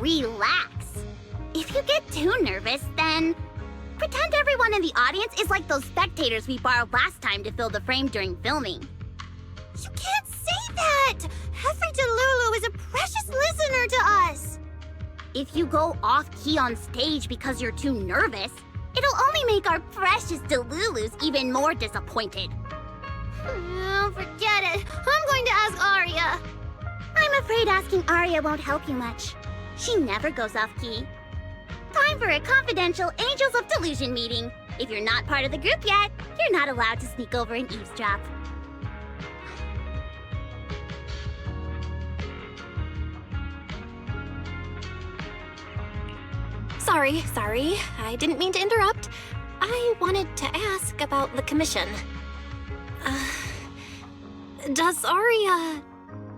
relax. If you get too nervous, then pretend everyone in the audience is like those spectators we borrowed last time to fill the frame during filming. You can't say that! Every Delulu is a precious listener to us! If you go off-key on stage because you're too nervous, it'll only make our precious Delulus even more disappointed. Oh, forget it. I'm going to ask Arya. I'm afraid asking Arya won't help you much. She never goes off-key. Time for a confidential Angels of Delusion meeting. If you're not part of the group yet, you're not allowed to sneak over and eavesdrop. Sorry. I didn't mean to interrupt. I wanted to ask about the commission. Does Arya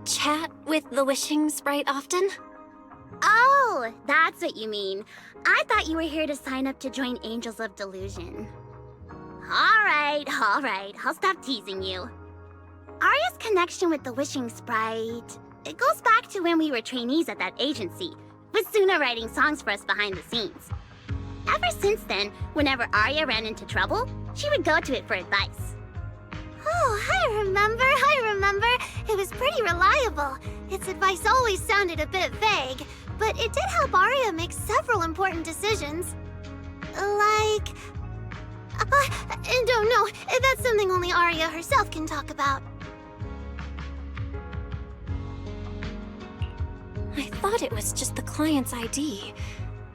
chat with the Wishing Sprite often? Oh, that's what you mean. I thought you were here to sign up to join Angels of Delusion. All right. I'll stop teasing you. Arya's connection with the Wishing Sprite, it goes back to when we were trainees at that agency, with Suna writing songs for us behind the scenes. Ever since then, whenever Arya ran into trouble, she would go to it for advice. Oh, I remember. It was pretty reliable. Its advice always sounded a bit vague, but it did help Arya make several important decisions. Like... no, that's something only Arya herself can talk about. I thought it was just the client's ID,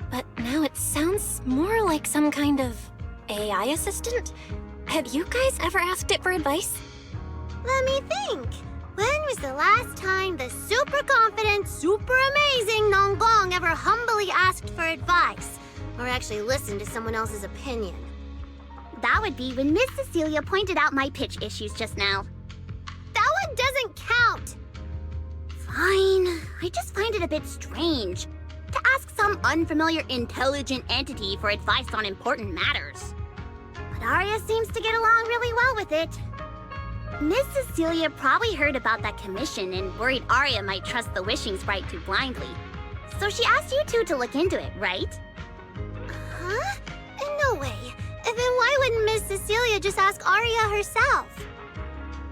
but now it sounds more like some kind of AI assistant? Have you guys ever asked it for advice? Let me think. When was the last time the super confident, super amazing Nonggong ever humbly asked for advice? Or actually listened to someone else's opinion? That would be when Miss Cecilia pointed out my pitch issues just now. That one doesn't count! Fine. I just find it a bit strange to ask some unfamiliar intelligent entity for advice on important matters. But Arya seems to get along really well with it. Miss Cecilia probably heard about that commission and worried Arya might trust the Wishing Sprite too blindly. So she asked you two to look into it, right? Huh? No way. Then why wouldn't Miss Cecilia just ask Arya herself?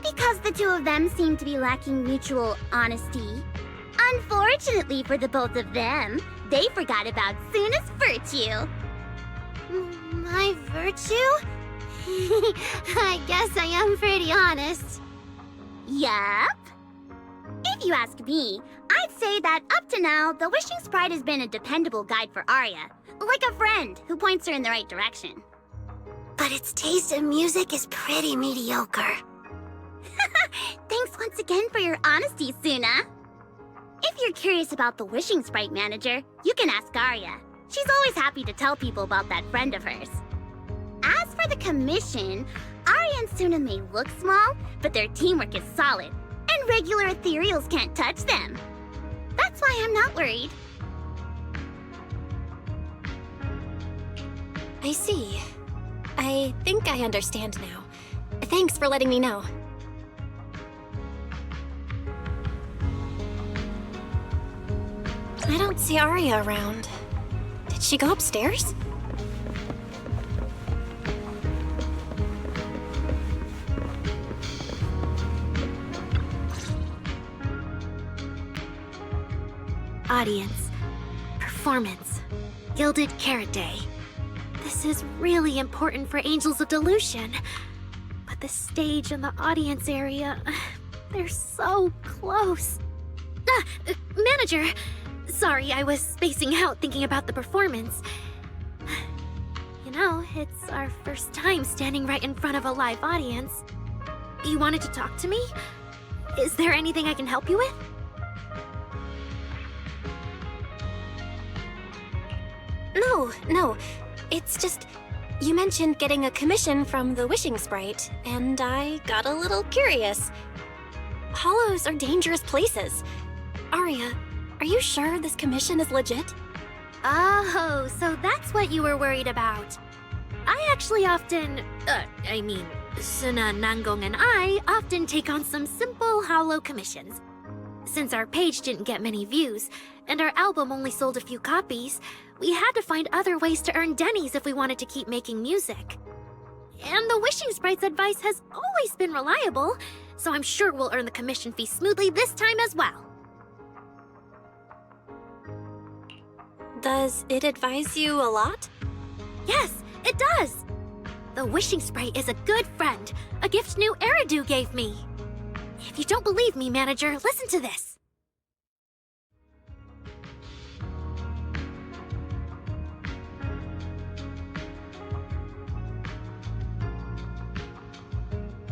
Because the two of them seem to be lacking mutual honesty. Unfortunately for the both of them, they forgot about Suna's virtue. My virtue? I guess I am pretty honest. Yup. If you ask me, I'd say that up to now, the Wishing Sprite has been a dependable guide for Arya, like a friend who points her in the right direction. But its taste in music is pretty mediocre. Thanks once again for your honesty, Suna. If you're curious about the Wishing Sprite manager, you can ask Arya. She's always happy to tell people about that friend of hers. As for the commission, Arya and Suna may look small, but their teamwork is solid, and regular ethereals can't touch them. That's why I'm not worried. I see. I think I understand now. Thanks for letting me know. I don't see Arya around. Did she go upstairs? Audience. Performance. Gilded Carrot Day. This is really important for Angels of Delusion. But the stage and the audience area, they're so close. Manager! Sorry, I was spacing out thinking about the performance. You know, it's our first time standing right in front of a live audience. You wanted to talk to me? Is there anything I can help you with? No. It's just, you mentioned getting a commission from the Wishing Sprite, and I got a little curious. Hollows are dangerous places. Arya, are you sure this commission is legit? Oh, so that's what you were worried about. I actually often, Suna, Nangong, and I often take on some simple hollow commissions. Since our page didn't get many views, and our album only sold a few copies, we had to find other ways to earn dennies if we wanted to keep making music. And the Wishing Sprite's advice has always been reliable, so I'm sure we'll earn the commission fee smoothly this time as well. Does it advise you a lot? Yes, it does! The Wishing Sprite is a good friend, a gift new Eridu gave me. If you don't believe me, manager, listen to this.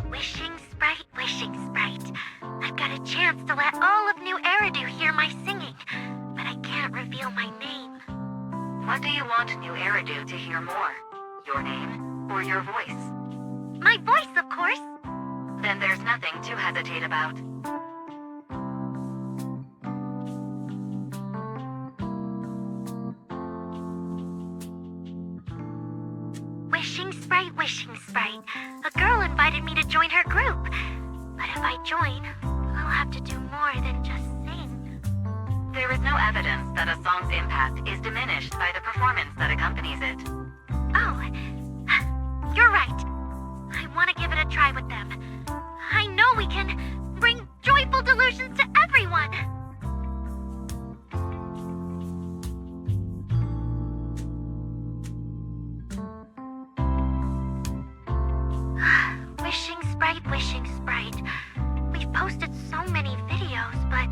Wishing Sprite. I've got a chance to let all of New Eridu hear my singing, but I can't reveal my name. What do you want New Eridu to hear more? Your name or your voice? My voice, of course. Then there's nothing to hesitate about. Wishing Sprite. A girl invited me to join her group. But if I join, I'll have to do more than just sing. There is no evidence that a song's impact is diminished by the performance that accompanies it. Oh, you're right. I want to give it a try with them. I know we can bring joyful delusions to everyone. Wishing Sprite. We've posted so many videos, but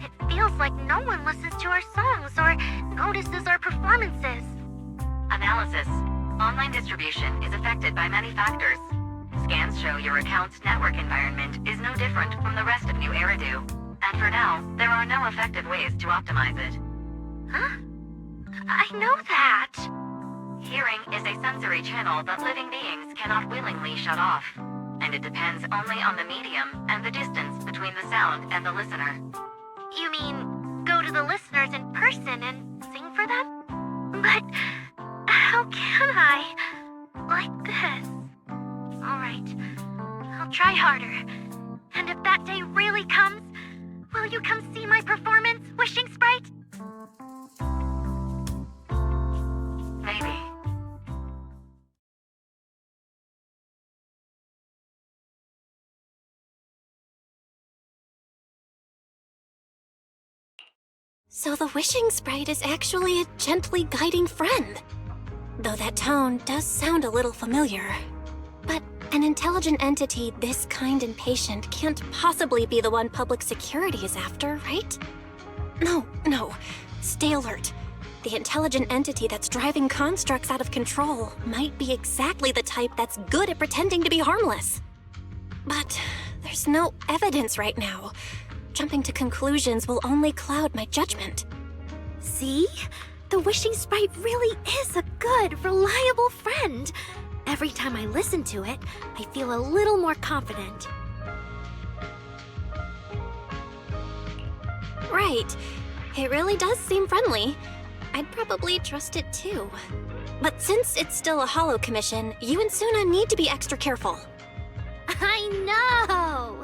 it feels like no one listens to our songs or notices our performances. Analysis. Online distribution is affected by many factors. Scans show your account's network environment is no different from the rest of New Eridu. And for now, there are no effective ways to optimize it. Huh? I know that. Hearing is a sensory channel that living beings cannot willingly shut off. And it depends only on the medium and the distance between the sound and the listener. You mean, go to the listeners in person and sing for them? But how can I? Like this. Alright, I'll try harder. And if that day really comes, will you come see my performance, Wishing Sprite? Maybe. So the Wishing Sprite is actually a gently guiding friend. Though that tone does sound a little familiar. But an intelligent entity this kind and patient can't possibly be the one public security is after, right? No. Stay alert. The intelligent entity that's driving constructs out of control might be exactly the type that's good at pretending to be harmless. But there's no evidence right now. Jumping to conclusions will only cloud my judgment. See? The Wishing Sprite really is a good, reliable friend. Every time I listen to it, I feel a little more confident. Right. It really does seem friendly. I'd probably trust it too. But since it's still a holo commission, you and Suna need to be extra careful. I know!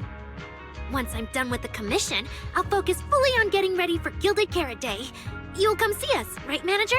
Once I'm done with the commission, I'll focus fully on getting ready for Gilded Carrot Day. You'll come see us, right, manager?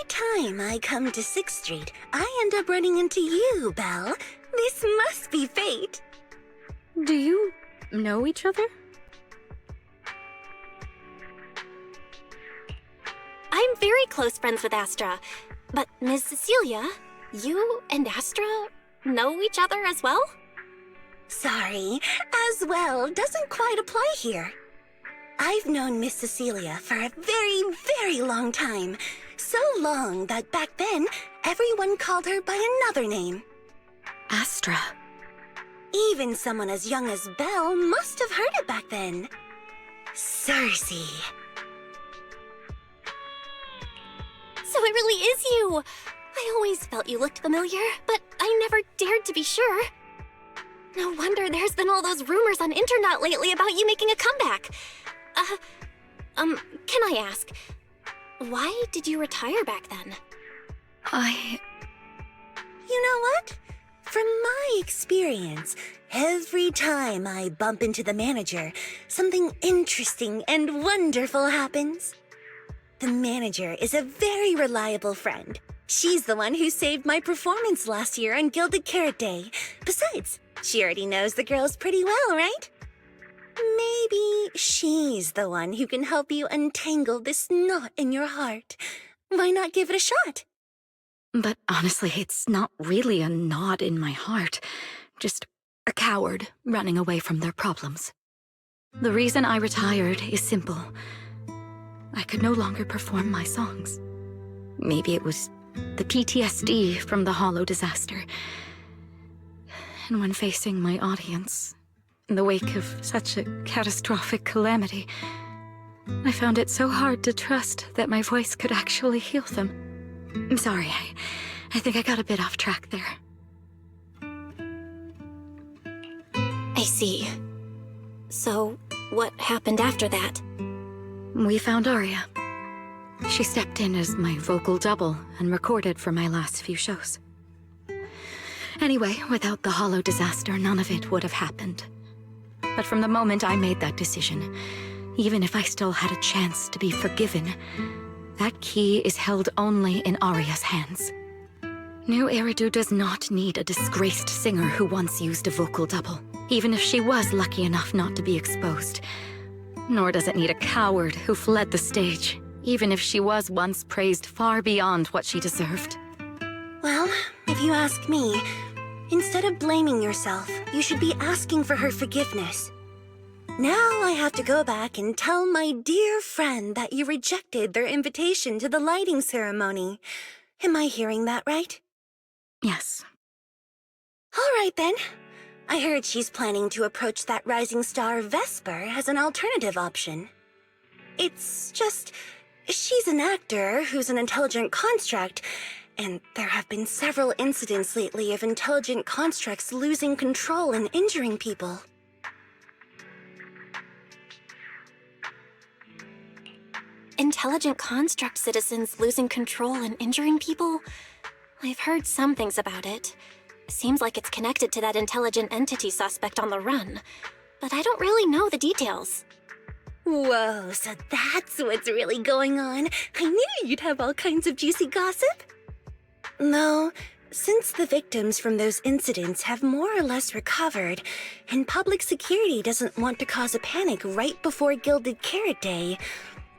time I come to 6th Street, I end up running into you, Belle. This must be fate. Do you know each other? I'm very close friends with Astra. But Ms. Cecilia, you and Astra know each other as well? Sorry, as well doesn't quite apply here. I've known Miss Cecilia for a very, very long time. So long that back then, everyone called her by another name. Astra. Even someone as young as Belle must have heard it back then. Cersei. So it really is you! I always felt you looked familiar, but I never dared to be sure. No wonder there's been all those rumors on internet lately about you making a comeback. Can I ask, why did you retire back then? You know what? From my experience, every time I bump into the manager, something interesting and wonderful happens. The manager is a very reliable friend. She's the one who saved my performance last year on Gilded Carrot Day. Besides, she already knows the girls pretty well, right? Maybe she's the one who can help you untangle this knot in your heart. Why not give it a shot? But honestly, it's not really a knot in my heart. Just a coward running away from their problems. The reason I retired is simple. I could no longer perform my songs. Maybe it was the PTSD from the Hollow disaster. And when facing my audience, in the wake of such a catastrophic calamity, I found it so hard to trust that my voice could actually heal them. I'm sorry, I think I got a bit off track there. I see. So, what happened after that? We found Aria. She stepped in as my vocal double and recorded for my last few shows. Anyway, without the Hollow disaster, none of it would have happened. But from the moment I made that decision, even if I still had a chance to be forgiven, that key is held only in Aria's hands. New Eridu does not need a disgraced singer who once used a vocal double, even if she was lucky enough not to be exposed. Nor does it need a coward who fled the stage, even if she was once praised far beyond what she deserved. Well, if you ask me, instead of blaming yourself, you should be asking for her forgiveness. Now I have to go back and tell my dear friend that you rejected their invitation to the lighting ceremony. Am I hearing that right? Yes. All right then. I heard she's planning to approach that rising star Vesper as an alternative option. It's just, she's an actor who's an intelligent construct, and there have been several incidents lately of intelligent constructs losing control and injuring people. Intelligent construct citizens losing control and injuring people? I've heard some things about it. Seems like it's connected to that intelligent entity suspect on the run. But I don't really know the details. Whoa, so that's what's really going on. I knew you'd have all kinds of juicy gossip. No, since the victims from those incidents have more or less recovered, and public security doesn't want to cause a panic right before Gilded Carrot Day,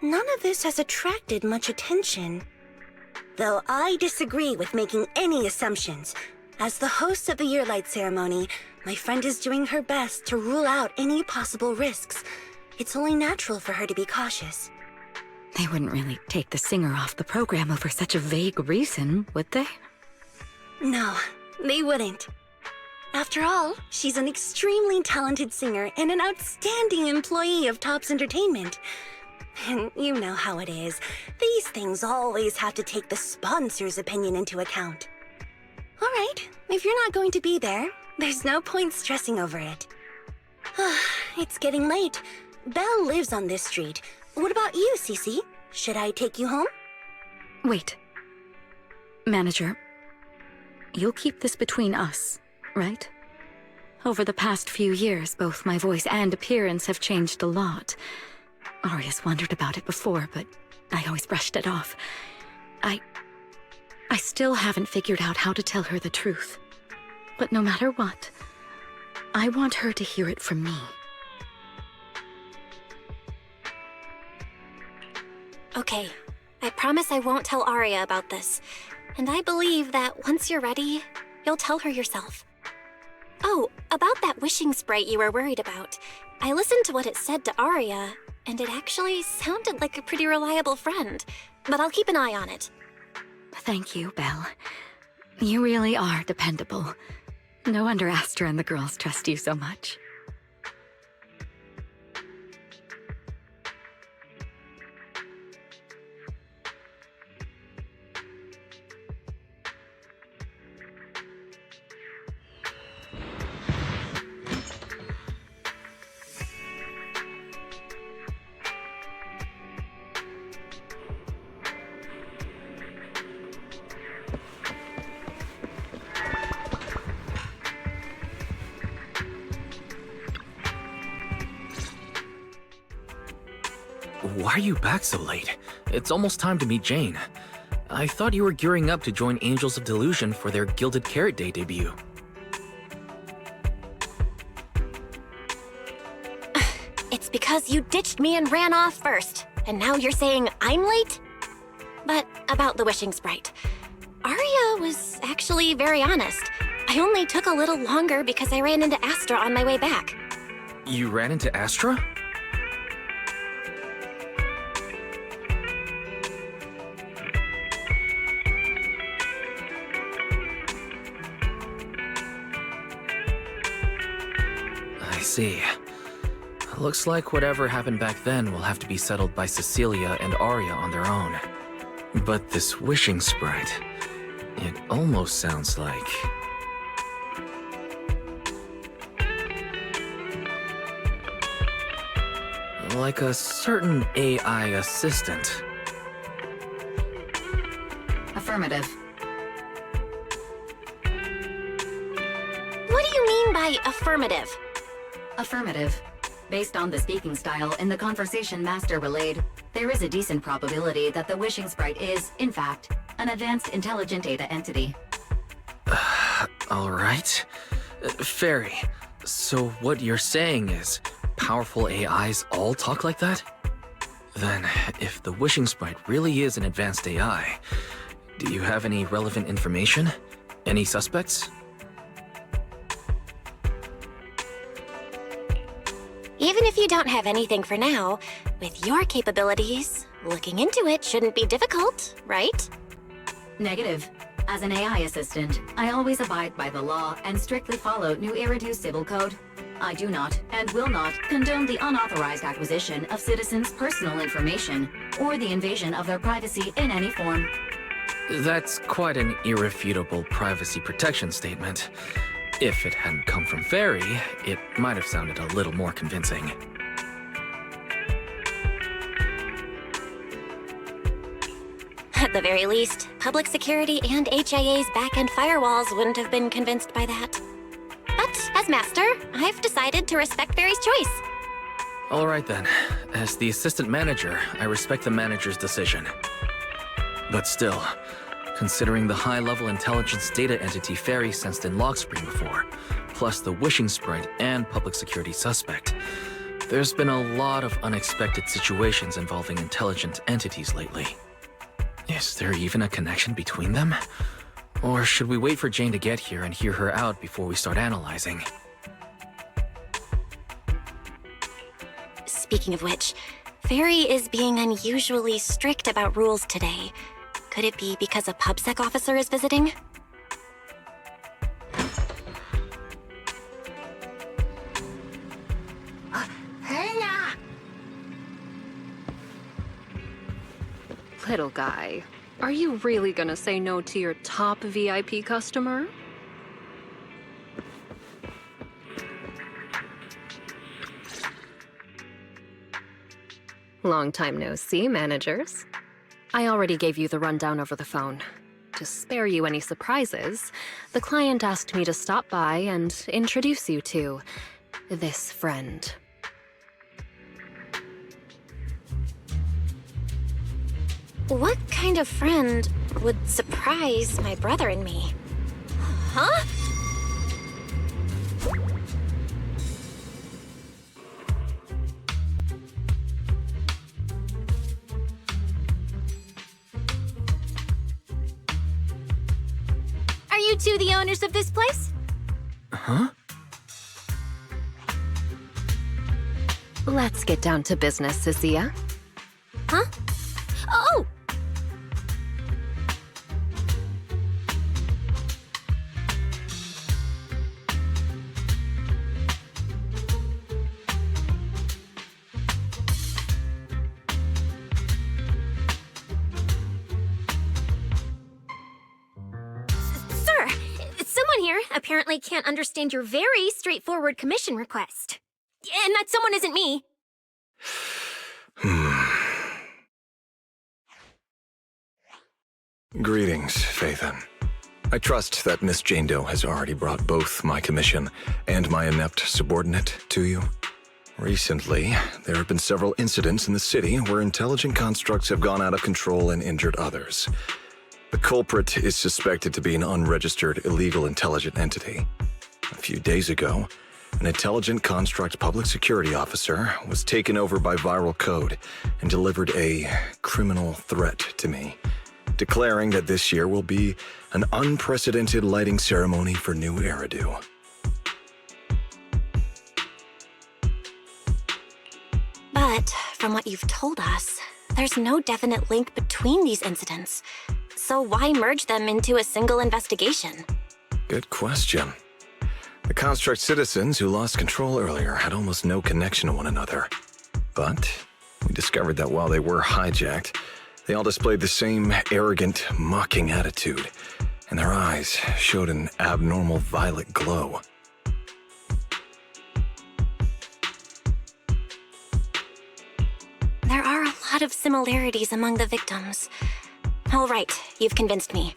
none of this has attracted much attention. Though I disagree with making any assumptions. As the host of the Yearlight ceremony, my friend is doing her best to rule out any possible risks. It's only natural for her to be cautious. They wouldn't really take the singer off the program over such a vague reason, would they? No, they wouldn't. After all, she's an extremely talented singer and an outstanding employee of Topps Entertainment. And you know how it is. These things always have to take the sponsor's opinion into account. All right, if you're not going to be there, there's no point stressing over it. It's getting late. Belle lives on this street. What about you, Cece? Should I take you home? Wait. Manager, you'll keep this between us, right? Over the past few years, both my voice and appearance have changed a lot. Aria's wondered about it before, but I always brushed it off. I still haven't figured out how to tell her the truth. But no matter what, I want her to hear it from me. Okay, I promise I won't tell Arya about this. And I believe that once you're ready, you'll tell her yourself. Oh, about that wishing sprite you were worried about. I listened to what it said to Arya, and it actually sounded like a pretty reliable friend. But I'll keep an eye on it. Thank you, Belle. You really are dependable. No wonder Astra and the girls trust you so much. Why are you back so late? It's almost time to meet Jane. I thought you were gearing up to join Angels of Delusion for their Gilded Carrot Day debut. It's because you ditched me and ran off first, and now you're saying I'm late? But about the wishing sprite. Arya was actually very honest. I only took a little longer because I ran into Astra on my way back. You ran into Astra? I see. Looks like whatever happened back then will have to be settled by Cecilia and Arya on their own. But this wishing sprite, it almost sounds like... like a certain AI assistant. Affirmative. What do you mean by affirmative? Affirmative. Based on the speaking style in the conversation Master relayed, there is a decent probability that the wishing sprite is, in fact, an advanced intelligent data entity. All right. Fairy, so what you're saying is powerful AIs all talk like that? Then, if the wishing sprite really is an advanced AI, do you have any relevant information? Any suspects? Even if you don't have anything for now, with your capabilities, looking into it shouldn't be difficult, right? Negative. As an AI assistant, I always abide by the law and strictly follow New Eridu Civil Code. I do not, and will not, condone the unauthorized acquisition of citizens' personal information, or the invasion of their privacy in any form. That's quite an irrefutable privacy protection statement. If it hadn't come from Fairy, it might have sounded a little more convincing. At the very least, public security and HIA's back-end firewalls wouldn't have been convinced by that. But as Master, I've decided to respect Fairy's choice. All right then. As the assistant manager, I respect the manager's decision. But still, considering the high-level intelligence data entity Fairy sensed in Logspring before, plus the wishing sprite and public security suspect, there's been a lot of unexpected situations involving intelligent entities lately. Is there even a connection between them? Or should we wait for Jane to get here and hear her out before we start analyzing? Speaking of which, Fairy is being unusually strict about rules today. Could it be because a PubSec officer is visiting? Little guy, are you really gonna say no to your top VIP customer? Long time no see, managers. I already gave you the rundown over the phone. To spare you any surprises, the client asked me to stop by and introduce you to this friend. What kind of friend would surprise my brother and me. Huh? Are you two the owners of this place? Huh? Let's get down to business, Cecilia. Huh? Oh! Sir, someone here apparently can't understand your very straightforward commission request. And that someone isn't me. Greetings, Phaethon. I trust that Miss Jane Doe has already brought both my commission and my inept subordinate to you. Recently, there have been several incidents in the city where intelligent constructs have gone out of control and injured others. The culprit is suspected to be an unregistered illegal intelligent entity. A few days ago, an intelligent construct public security officer was taken over by viral code and delivered a criminal threat to me, declaring that this year will be an unprecedented lighting ceremony for New Eridu. But from what you've told us, there's no definite link between these incidents. So why merge them into a single investigation? Good question. The construct citizens who lost control earlier had almost no connection to one another. But we discovered that while they were hijacked, they all displayed the same arrogant, mocking attitude, and their eyes showed an abnormal violet glow. There are a lot of similarities among the victims. All right, you've convinced me.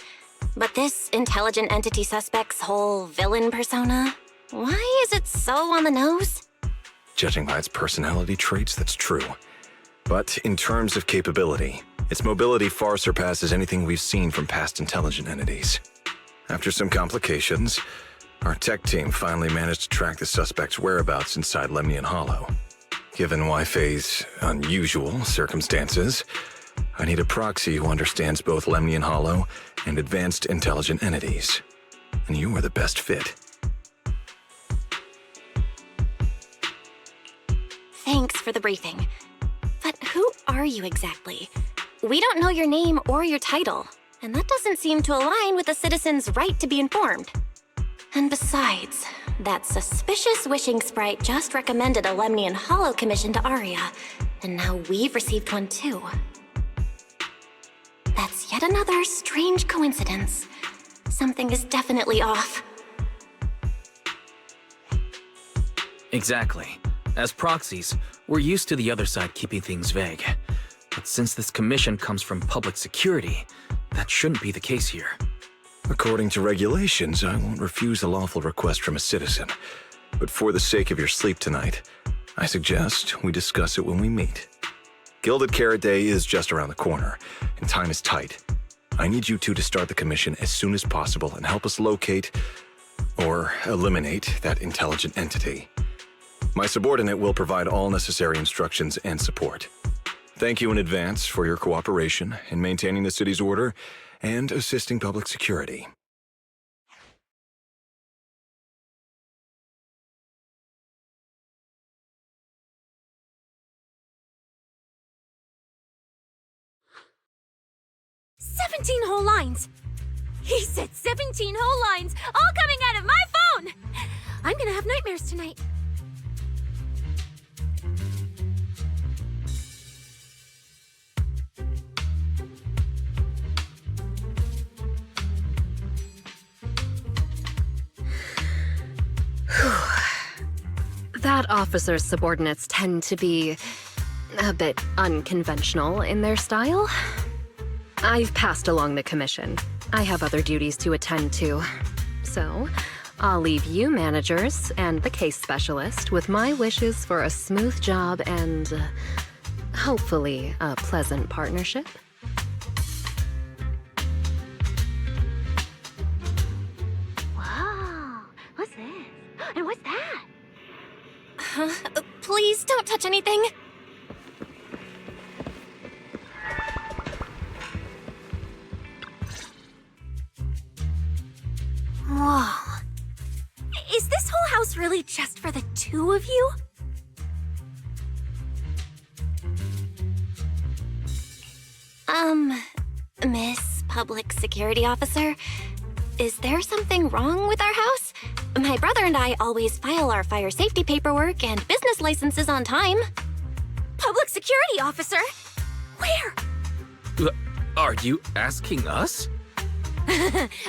But this intelligent entity suspect's whole villain persona, why is it so on the nose? Judging by its personality traits, that's true. But in terms of capability, its mobility far surpasses anything we've seen from past intelligent entities. After some complications, our tech team finally managed to track the suspect's whereabouts inside Lemnian Hollow. Given Wi-Fi's unusual circumstances, I need a proxy who understands both Lemnian Hollow and advanced intelligent entities. And you are the best fit. Thanks for the briefing. But who are you exactly? We don't know your name or your title, and that doesn't seem to align with the citizens' right to be informed. And besides, that suspicious wishing sprite just recommended a Lemnian Hollow commission to Aria, and now we've received one too. That's yet another strange coincidence. Something is definitely off. Exactly. As proxies, we're used to the other side keeping things vague. But since this commission comes from public security, that shouldn't be the case here. According to regulations, I won't refuse a lawful request from a citizen. But for the sake of your sleep tonight, I suggest we discuss it when we meet. Gilded Carrot Day is just around the corner, and time is tight. I need you two to start the commission as soon as possible and help us locate or eliminate that intelligent entity. My subordinate will provide all necessary instructions and support. Thank you in advance for your cooperation in maintaining the city's order and assisting public security. "17 whole lines! He said 17 whole lines, all coming out of my phone! I'm gonna have nightmares tonight." That officer's subordinates tend to be a bit unconventional in their style. I've passed along the commission. I have other duties to attend to. So, I'll leave you managers and the case specialist with my wishes for a smooth job and, hopefully, a pleasant partnership. Please don't touch anything. Whoa. Is this whole house really just for the two of you? Miss Public Security Officer, is there something wrong with our house? My brother and I always file our fire safety paperwork and business licenses on time. Public Security Officer? Where? Are you asking us?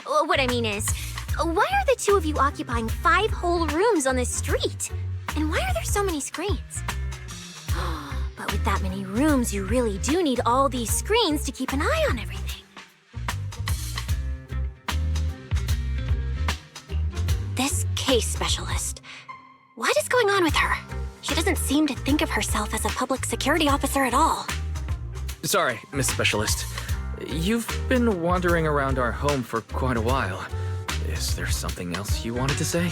What I mean is, why are the two of you occupying 5 whole rooms on this street? And why are there so many screens? But with that many rooms, you really do need all these screens to keep an eye on everything. This case specialist. What is going on with her? She doesn't seem to think of herself as a public security officer at all. Sorry, Miss Specialist. You've been wandering around our home for quite a while. Is there something else you wanted to say?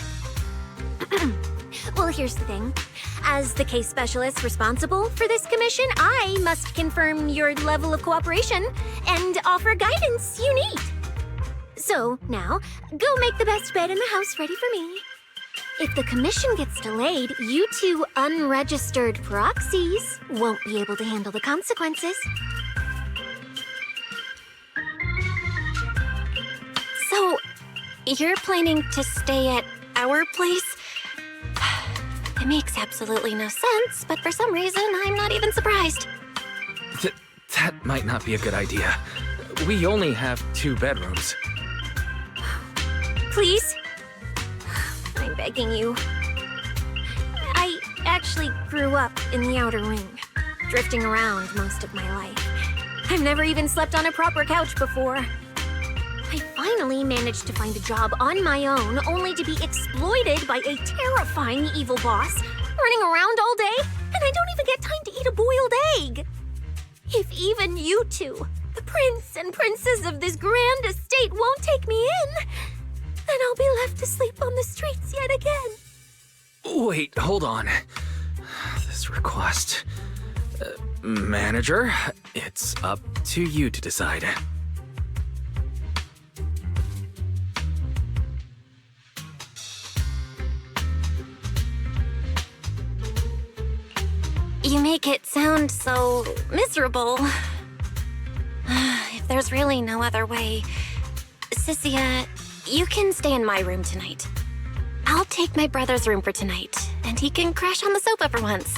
Well, here's the thing. As the case specialist responsible for this commission, I must confirm your level of cooperation and offer guidance you need. So, now, go make the best bed in the house ready for me. If the commission gets delayed, you two unregistered proxies won't be able to handle the consequences. So, you're planning to stay at our place? It makes absolutely no sense, but for some reason, I'm not even surprised. That might not be a good idea. We only have 2 bedrooms. Please? I'm begging you. I actually grew up in the outer ring, drifting around most of my life. I've never even slept on a proper couch before. I finally managed to find a job on my own, only to be exploited by a terrifying evil boss, running around all day, and I don't even get time to eat a boiled egg. If even you two, the prince and princess of this grand estate, won't take me in, then I'll be left to sleep on the streets yet again. Wait, hold on. This request... Manager, it's up to you to decide. You make it sound so miserable. If there's really no other way, Sissia, you can stay in my room tonight. I'll take my brother's room for tonight, and he can crash on the sofa for once,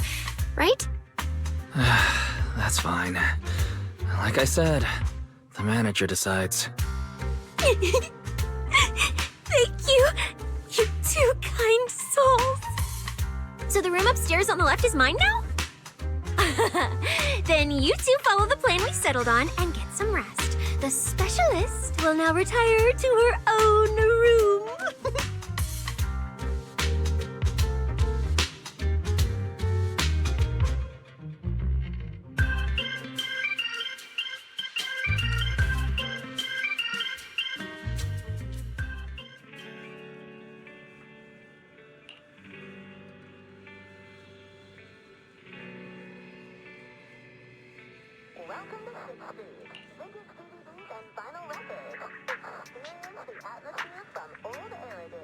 right? That's fine. Like I said, the manager decides. Thank you, you two kind souls. So the room upstairs on the left is mine now? Then you two follow the plan we settled on and get some rest. The specialist will now retire to her own room. Welcome to Shipspeed, vintage DVDs and vinyl records. Experience the atmosphere from old Eridu.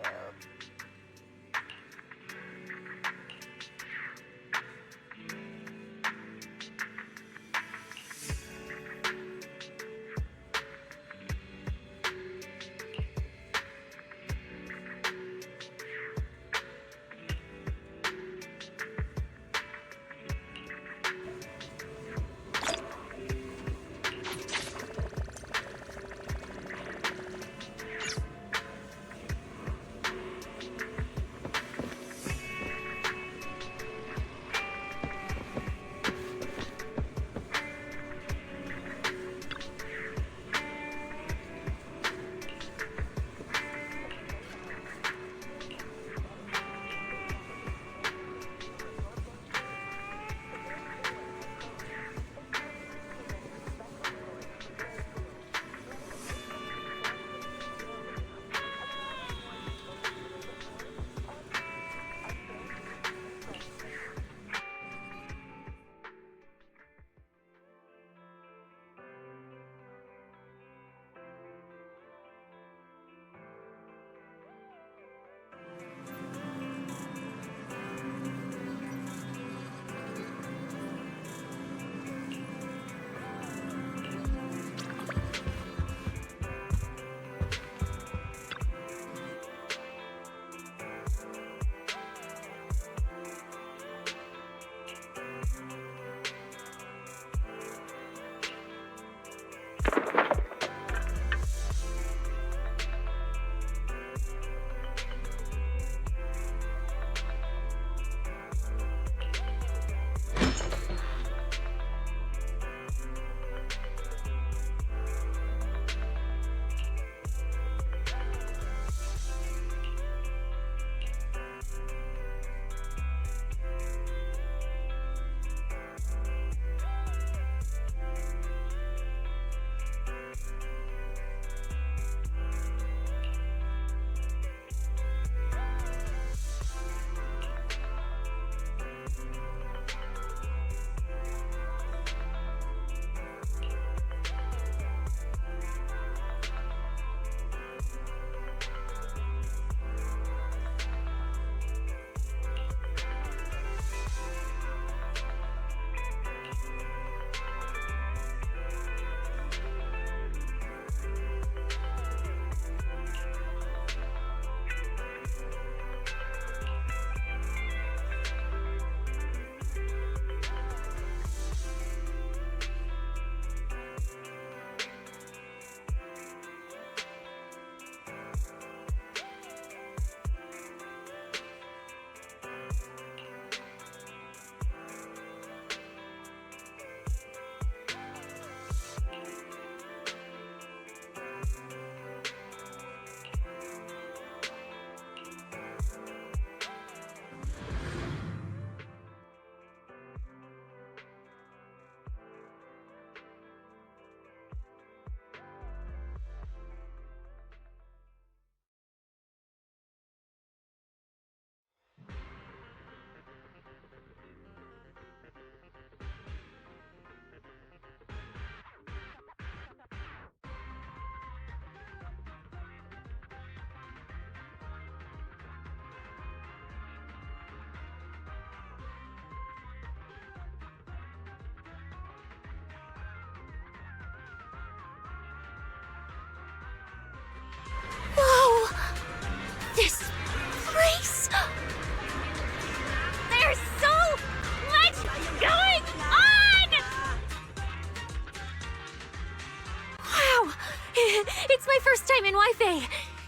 It's my first time in Wi-Fi.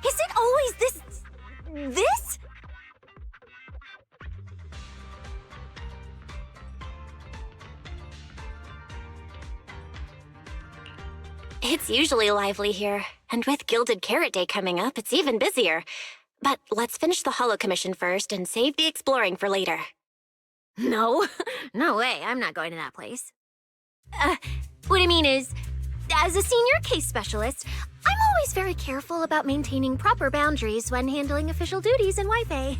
Is it always this? It's usually lively here, and with Gilded Carrot Day coming up, it's even busier. But let's finish the holo commission first and save the exploring for later. No, no way, I'm not going to that place. What I mean is, as a senior case specialist, I'm always very careful about maintaining proper boundaries when handling official duties in Wi-Fi.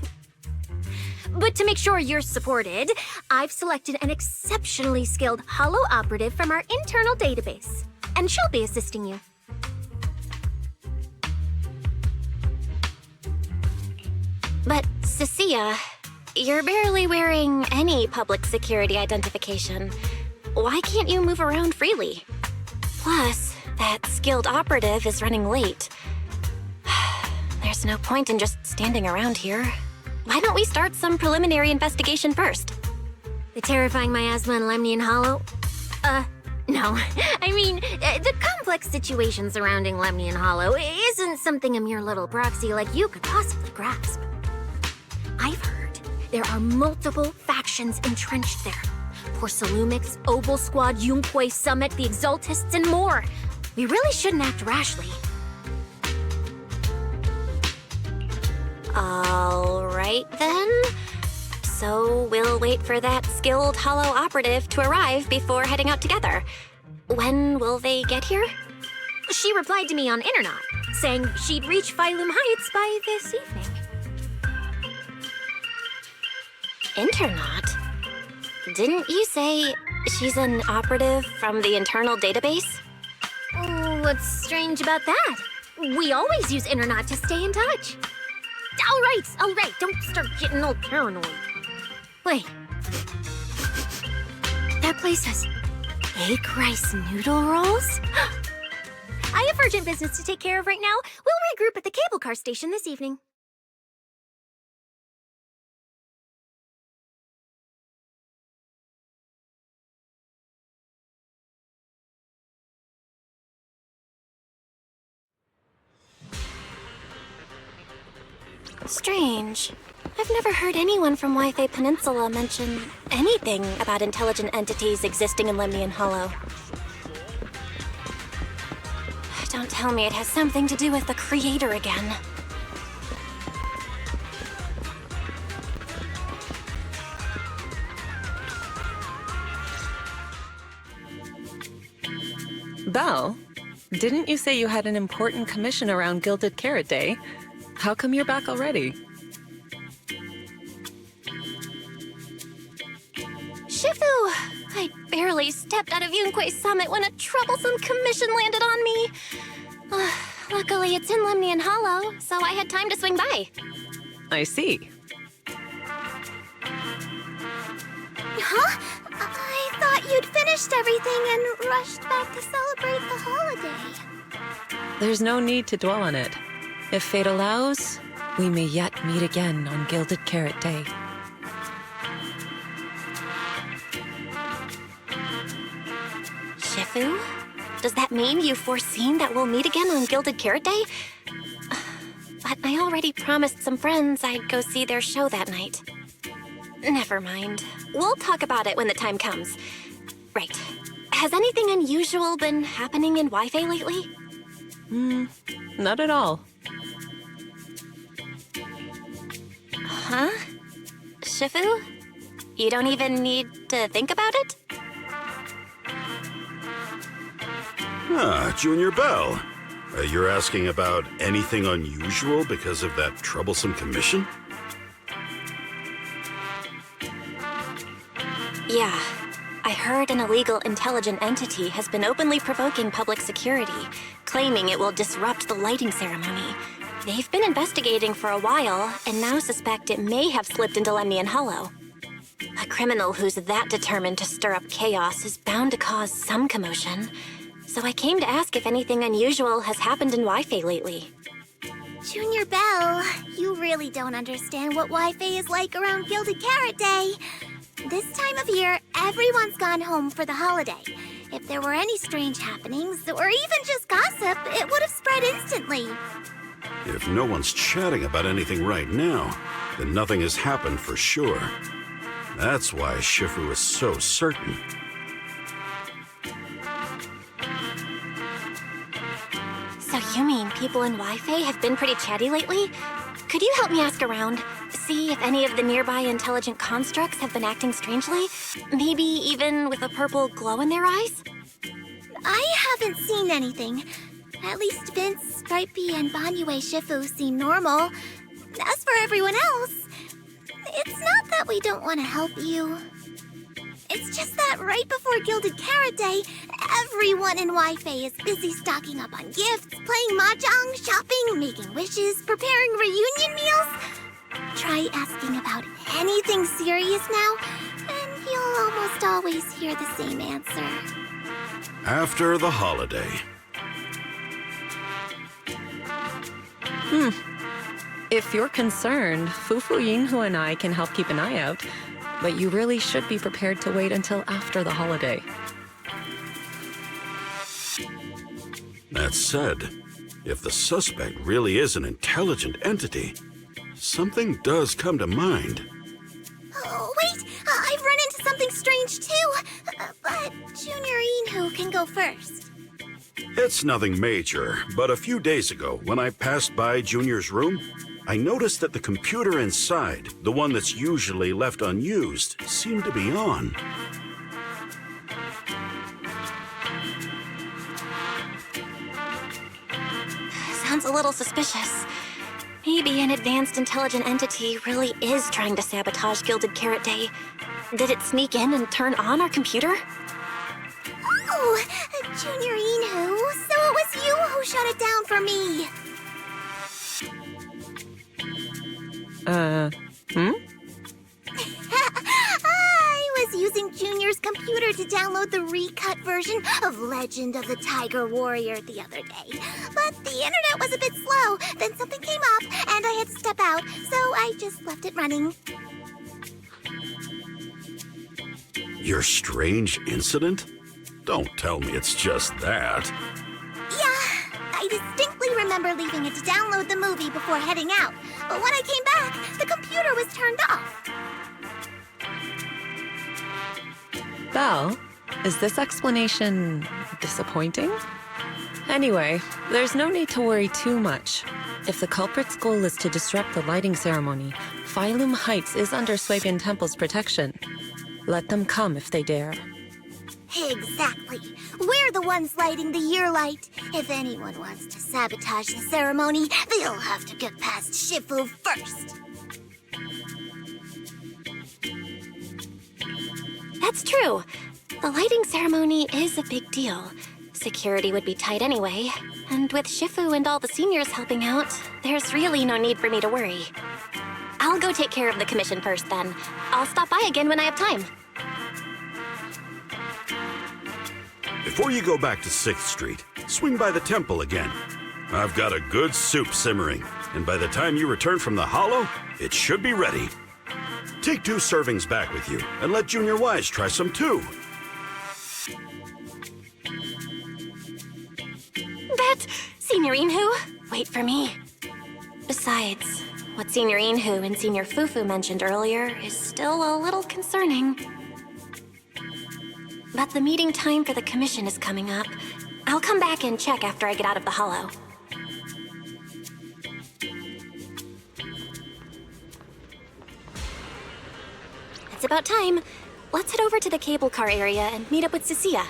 But to make sure you're supported, I've selected an exceptionally skilled holo operative from our internal database, and she'll be assisting you. But, Cecilia, you're barely wearing any public security identification. Why can't you move around freely? Plus, that skilled operative is running late. There's no point in just standing around here. Why don't we start some preliminary investigation first? The terrifying miasma in Lemnian Hollow? No. I mean, the complex situation surrounding Lemnian Hollow isn't something a mere little proxy like you could possibly grasp. I've heard there are multiple factions entrenched there. Porcelumix, Obel Squad, Yunquay Summit, the Exaltists, and more. We really shouldn't act rashly. All right, then. So we'll wait for that skilled holo operative to arrive before heading out together. When will they get here? She replied to me on Internet, saying she'd reach Phylum Heights by this evening. Internet? Didn't you say she's an operative from the internal database? What's strange about that? We always use Internet to stay in touch. All right, don't start getting all paranoid. Wait. That place has egg rice noodle rolls? I have urgent business to take care of right now. We'll regroup at the cable car station this evening. Strange. I've never heard anyone from Wi-Fi Peninsula mention anything about intelligent entities existing in Lemnian Hollow. Don't tell me it has something to do with the Creator again. Belle, didn't you say you had an important commission around Gilded Carrot Day? How come you're back already? Shifu! I barely stepped out of Yunquay Summit when a troublesome commission landed on me. Luckily, it's in Lemnian Hollow, so I had time to swing by. I see. Huh? I thought you'd finished everything and rushed back to celebrate the holiday. There's no need to dwell on it. If fate allows, we may yet meet again on Gilded Carrot Day. Shifu? Does that mean you've foreseen that we'll meet again on Gilded Carrot Day? But I already promised some friends I'd go see their show that night. Never mind. We'll talk about it when the time comes. Right. Has anything unusual been happening in Wi-Fi lately? Not at all. Huh? Shifu? You don't even need to think about it? Ah, Junior Belle. You're asking about anything unusual because of that troublesome commission? Yeah. I heard an illegal intelligent entity has been openly provoking public security, claiming it will disrupt the lighting ceremony. They've been investigating for a while, and now suspect it may have slipped into Lemnian Hollow. A criminal who's that determined to stir up chaos is bound to cause some commotion. So I came to ask if anything unusual has happened in Wi-Fi lately. Junior Belle, you really don't understand what Wi-Fi is like around Gilded Carrot Day. This time of year, everyone's gone home for the holiday. If there were any strange happenings, or even just gossip, it would have spread instantly. If no one's chatting about anything right now, then nothing has happened for sure. That's why Shifu is so certain. So you mean people in Wi-Fi have been pretty chatty lately? Could you help me ask around? See if any of the nearby intelligent constructs have been acting strangely? Maybe even with a purple glow in their eyes? I haven't seen anything. At least Vince, Stripey, and Banyue Shifu seem normal. As for everyone else, it's not that we don't want to help you. It's just that right before Gilded Carrot Day, everyone in Wi-Fi is busy stocking up on gifts, playing mahjong, shopping, making wishes, preparing reunion meals. Try asking about anything serious now, and you'll almost always hear the same answer. After the holiday. If you're concerned, Fufu Yinghu and I can help keep an eye out. But you really should be prepared to wait until after the holiday. That said, if the suspect really is an intelligent entity, something does come to mind. Oh, wait! I've run into something strange too! But Junior Inhu can go first. It's nothing major, but a few days ago, when I passed by Junior's room, I noticed that the computer inside, the one that's usually left unused, seemed to be on. Sounds a little suspicious. Maybe an advanced intelligent entity really is trying to sabotage Gilded Carrot Day. Did it sneak in and turn on our computer? Oh, Junior Inhu, so it was you who shut it down for me. I was using Junior's computer to download the recut version of Legend of the Tiger Warrior the other day. But the internet was a bit slow, then something came up, and I had to step out, so I just left it running. Your strange incident? Don't tell me it's just that. Yeah, I distinctly remember leaving it to download the movie before heading out. But when I came back, the computer was turned off. Belle, is this explanation disappointing? Anyway, there's no need to worry too much. If the culprit's goal is to disrupt the lighting ceremony, Phylum Heights is under Swabian Temple's protection. Let them come if they dare. Exactly. We're the ones lighting the year light. If anyone wants to sabotage the ceremony, they'll have to get past Shifu first. That's true. The lighting ceremony is a big deal. Security would be tight anyway. And with Shifu and all the seniors helping out, there's really no need for me to worry. I'll go take care of the commission first then. I'll stop by again when I have time. Before you go back to 6th Street, swing by the temple again. I've got a good soup simmering, and by the time you return from the hollow, it should be ready. Take 2 servings back with you, and let Junior Wise try some too. That Senior Inhu? Wait for me. Besides, what Senior Inhu and Senior Fufu mentioned earlier is still a little concerning. But the meeting time for the commission is coming up. I'll come back and check after I get out of the hollow. It's about time. Let's head over to the cable car area and meet up with Cecilia.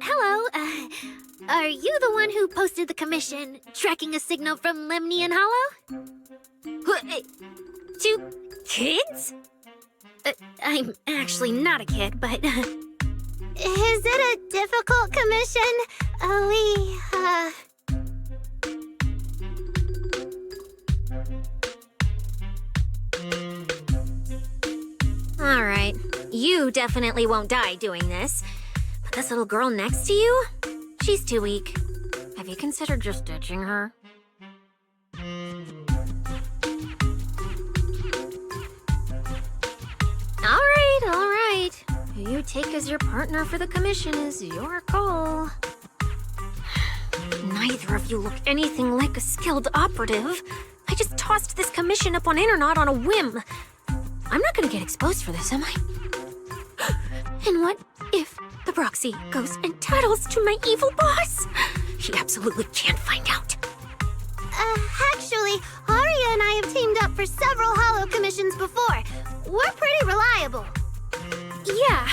Hello, are you the one who posted the commission, tracking a signal from Lemnian Hollow? 2 kids? I'm actually not a kid, but... Is it a difficult commission? You definitely won't die doing this. But this little girl next to you? She's too weak. Have you considered just ditching her? All right. Who you take as your partner for the commission is your call. Neither of you look anything like a skilled operative. I just tossed this commission up on Internet on a whim. I'm not gonna get exposed for this, am I? And what if the proxy goes and tattles to my evil boss? He absolutely can't find out. Actually, Arya and I have teamed up for several holo commissions before. We're pretty reliable. Yeah,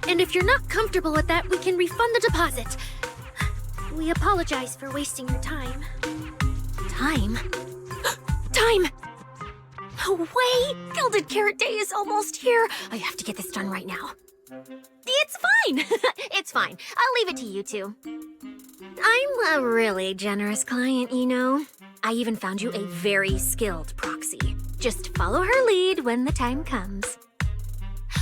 and if you're not comfortable with that, we can refund the deposit. We apologize for wasting your time. Time? Time! No way! Gilded Carrot Day is almost here. I have to get this done right now. It's fine! It's fine. I'll leave it to you two. I'm a really generous client, you know. I even found you a very skilled proxy. Just follow her lead when the time comes.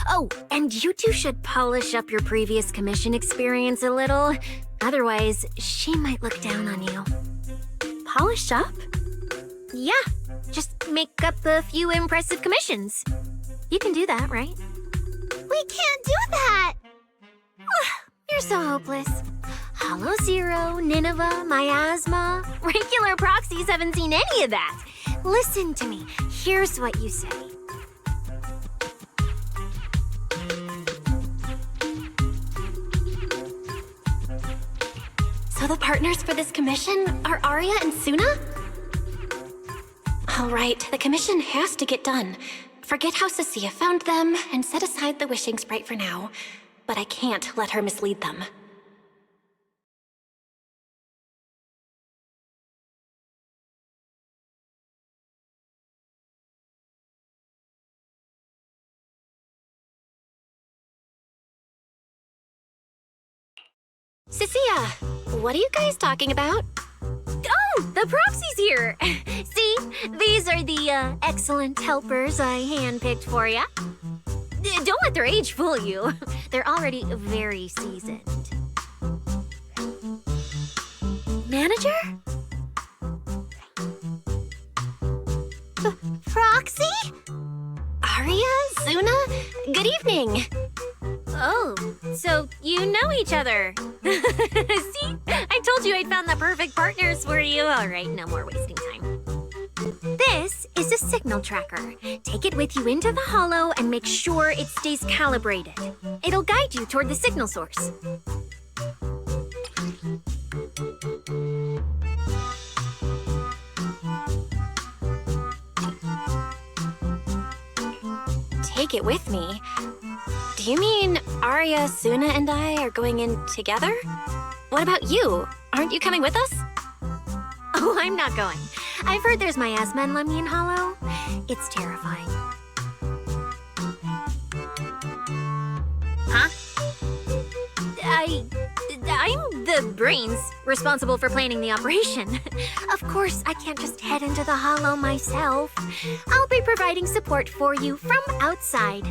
Oh, and you two should polish up your previous commission experience a little. Otherwise, she might look down on you. Polish up? Yeah, just make up a few impressive commissions. You can do that, right? We can't do that! You're so hopeless. Hollow Zero, Nineveh, Miasma. Regular proxies haven't seen any of that. Listen to me. Here's what you say. So the partners for this commission are Arya and Suna? All right, the commission has to get done. Forget how Cecilia found them and set aside the wishing sprite for now. But I can't let her mislead them. Cecilia, what are you guys talking about? Oh, the proxy's here! See, these are the excellent helpers I handpicked for you. Don't let their age fool you. They're already very seasoned. Manager? Proxy? Arya? Suna? Good evening. Oh, so you know each other. See? I told you I'd found the perfect partners for you. All right, no more wasting time. This is a signal tracker. Take it with you into the holo and make sure it stays calibrated. It'll guide you toward the signal source. Take it with me? Do you mean Arya, Suna, and I are going in together? What about you? Aren't you coming with us? Oh, I'm not going. I've heard there's miasma in Lemnian Hollow. It's terrifying. Huh? I'm the brains responsible for planning the operation. Of course, I can't just head into the Hollow myself. I'll be providing support for you from outside.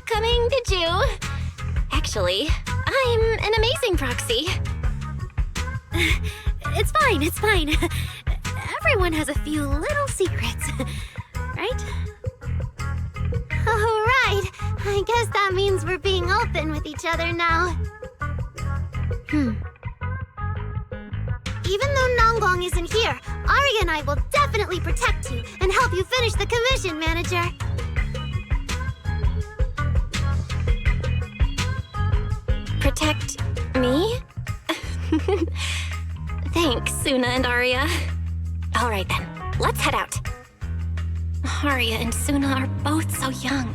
Coming to you. Actually, I'm an amazing proxy. It's fine, it's fine. Everyone has a few little secrets, right? Oh, right. I guess that means we're being open with each other now. Even though Nonggong isn't here, Arya and I will definitely protect you and help you finish the commission, Manager. Protect me? Thanks, Suna and Arya. All right then, let's head out. Arya and Suna are both so young,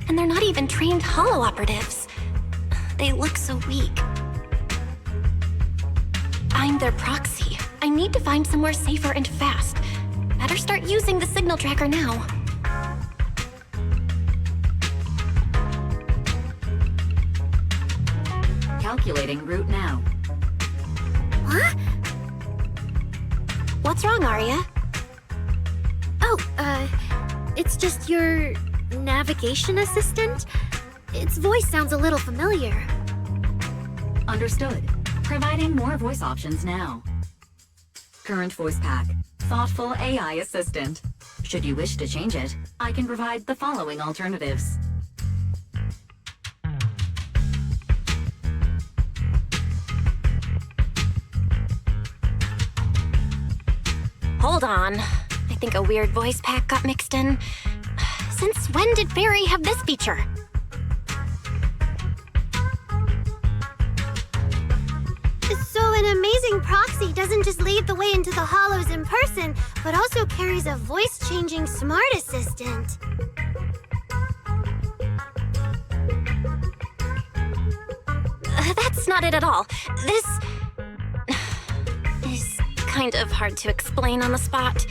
and they're not even trained holo operatives. They look so weak. I'm their proxy. I need to find somewhere safer and fast. Better start using the signal tracker now. Calculating route now. What? What's wrong, Arya? Oh, it's just your navigation assistant? Its voice sounds a little familiar. Understood. Providing more voice options now. Current voice pack. Thoughtful AI assistant. Should you wish to change it, I can provide the following alternatives. Hold on. I think a weird voice pack got mixed in. Since when did Fairy have this feature? So an amazing proxy doesn't just lead the way into the hollows in person, but also carries a voice-changing smart assistant. That's not it at all. This is kind of hard to explain on the spot.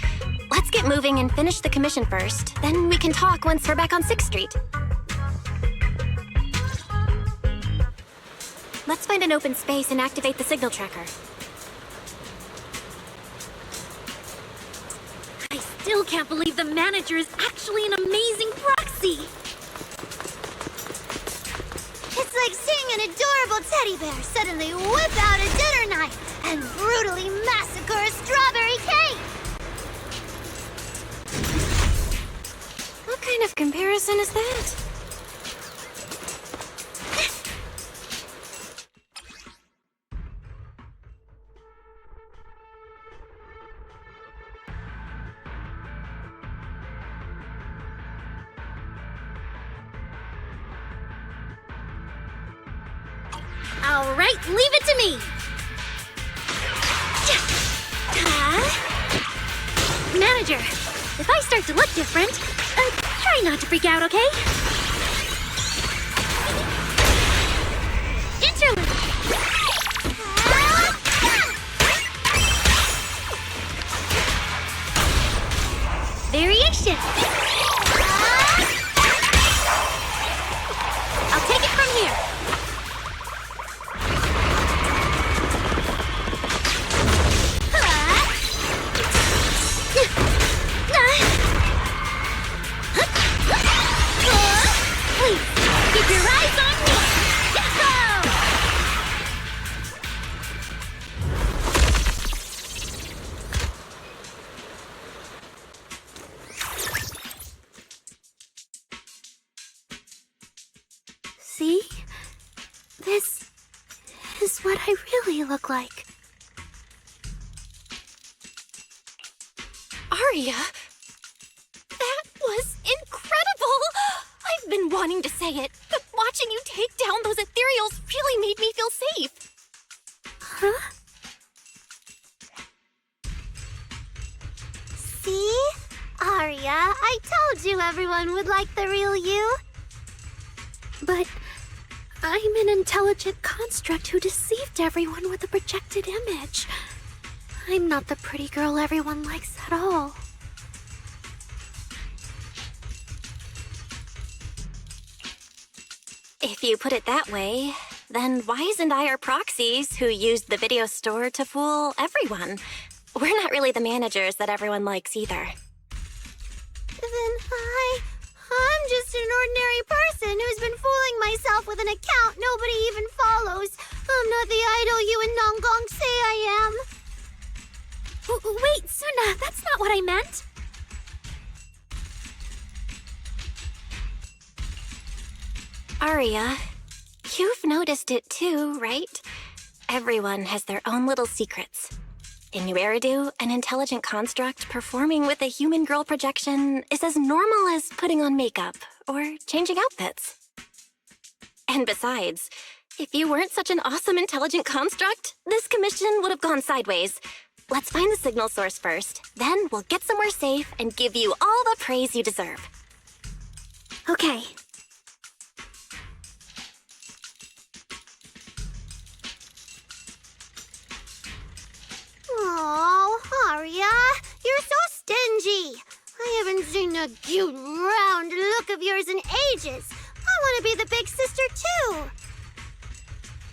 Let's get moving and finish the commission first. Then we can talk once we're back on 6th Street. Let's find an open space and activate the signal tracker. I still can't believe the manager is actually an amazing proxy! It's like seeing an adorable teddy bear suddenly whip out a dinner knife and brutally massacre a strawberry cake! What kind of comparison is that? All right, leave it to me! Manager, if I start to look different, try not to freak out, okay? Interlude! Variation! I'll take it from here. Please, keep your eyes on me! Yahoo! See? This is what I really look like. Arya? That was incredible! I've been wanting to say it, but watching you take down those ethereals really made me feel safe. Huh? See? Arya, I told you everyone would like the real you. But I'm an intelligent construct who deceived everyone with a projected image. I'm not the pretty girl everyone likes at all. If you put it that way, then why isn't I our proxies who used the video store to fool everyone? We're not really the managers that everyone likes either. Then I'm just just an ordinary person who's been fooling myself with an account nobody even follows. I'm not the idol you and Nonggong say I am. Wait, Suna, that's not what I meant. Aria, you've noticed it too, right? Everyone has their own little secrets. In New Eridu, an intelligent construct performing with a human girl projection is as normal as putting on makeup or changing outfits. And besides, if you weren't such an awesome intelligent construct, this commission would have gone sideways. Let's find the signal source first, then we'll get somewhere safe and give you all the praise you deserve. Okay. Oh, Aria, you're so stingy. I haven't seen a cute, round look of yours in ages. I want to be the big sister, too.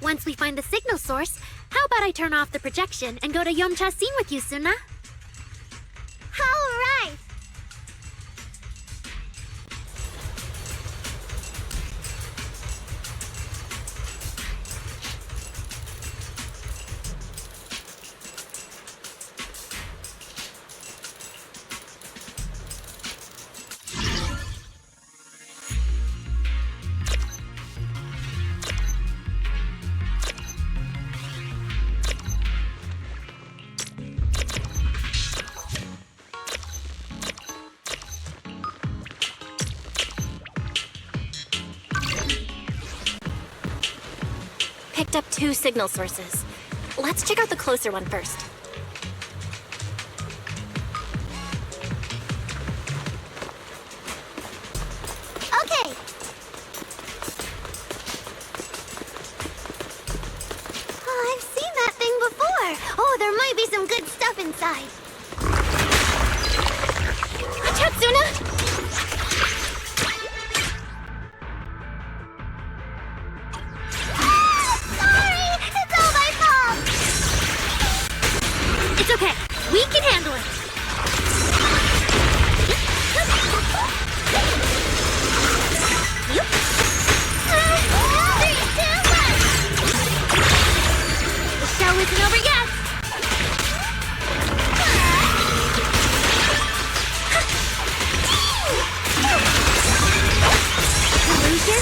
Once we find the signal source, how about I turn off the projection and go to Yomcha scene with you, Suna? All right. Picked up 2 signal sources. Let's check out the closer one first. Okay. Oh, I've seen that thing before. Oh, there might be some good stuff inside. Watch out, Suna! It's okay. We can handle it. Yep. 3, 2, 1. The show isn't over yet. Illusion?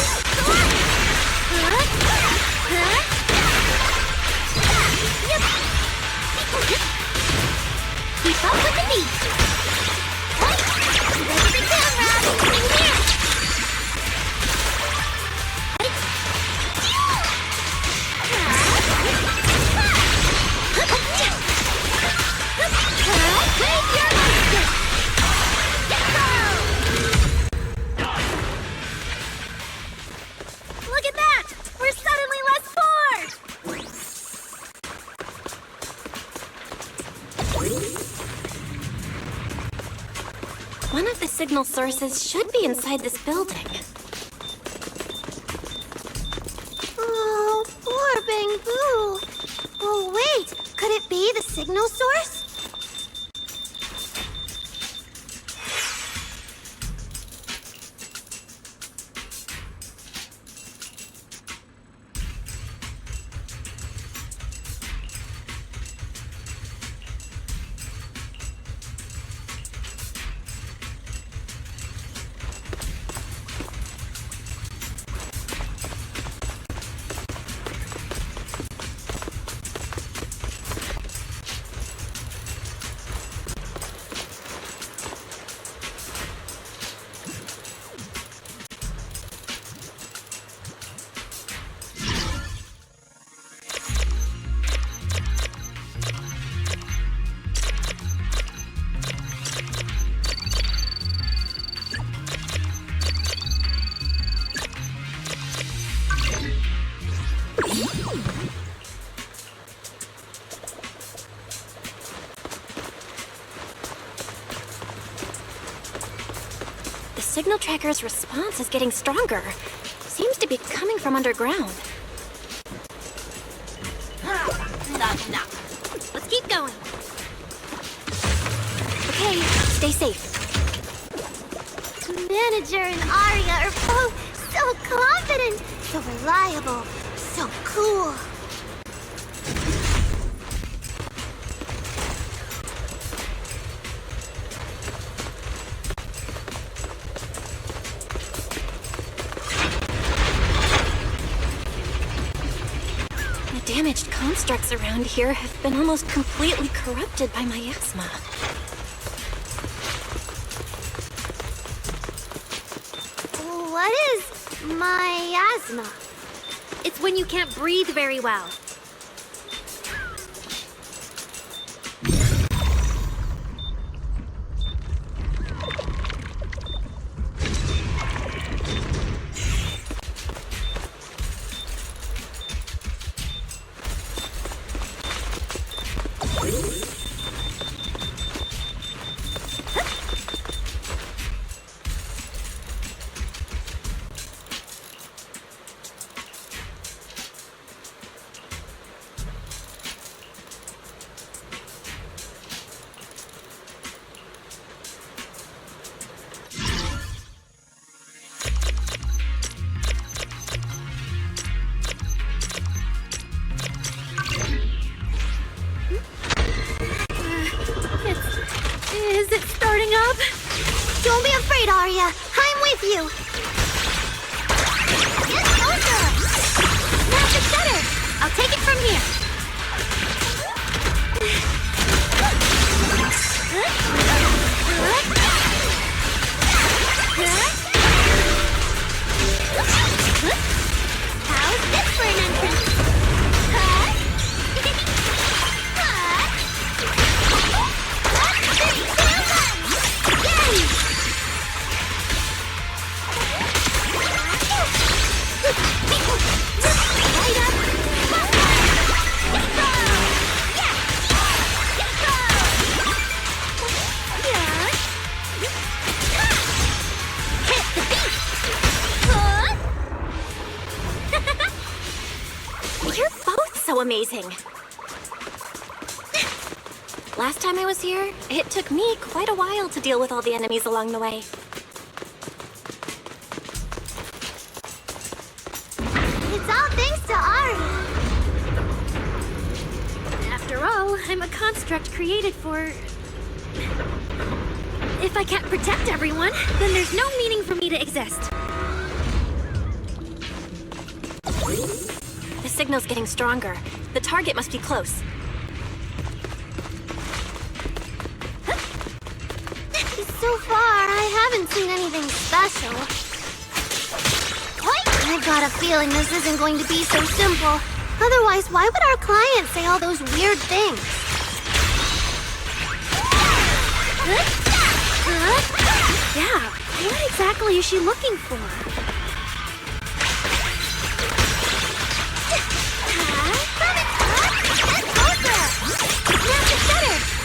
Keep up with the beat. Ready the camera. In here. Wave your musket. Look at that! We're suddenly less bored! One of the signal sources should be inside this building. Oh, poor Bangbu. Oh, wait. Could it be the signal source? The signal tracker's response is getting stronger. Seems to be coming from underground. That's enough. Let's keep going. Okay, stay safe. Manager and Arya are both so confident, so reliable, so cool. The damaged constructs around here have been almost completely corrupted by miasma. What is miasma? It's when you can't breathe very well. Is it starting up? Don't be afraid, Arya. I'm with you. Get closer. That's it better. I'll take it from here. How's this for an entrance? You're both so amazing. Last time I was here, it took me quite a while to deal with all the enemies along the way. It's all thanks to Arya. After all, I'm a construct created for... If I can't protect everyone, then there's no meaning for me to exist. The signal's getting stronger. The target must be close. So far, I haven't seen anything special. I've got a feeling this isn't going to be so simple. Otherwise, why would our client say all those weird things? Yeah, what exactly is she looking for?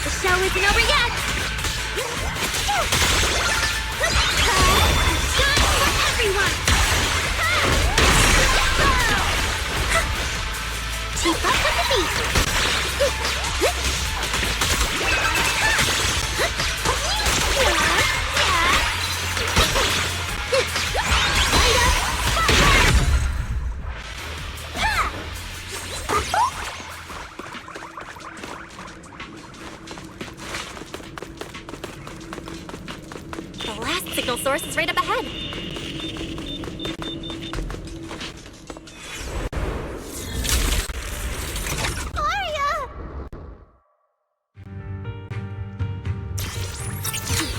The show isn't over yet! Shine for everyone! Keep up with the beat! The last signal source is right up ahead.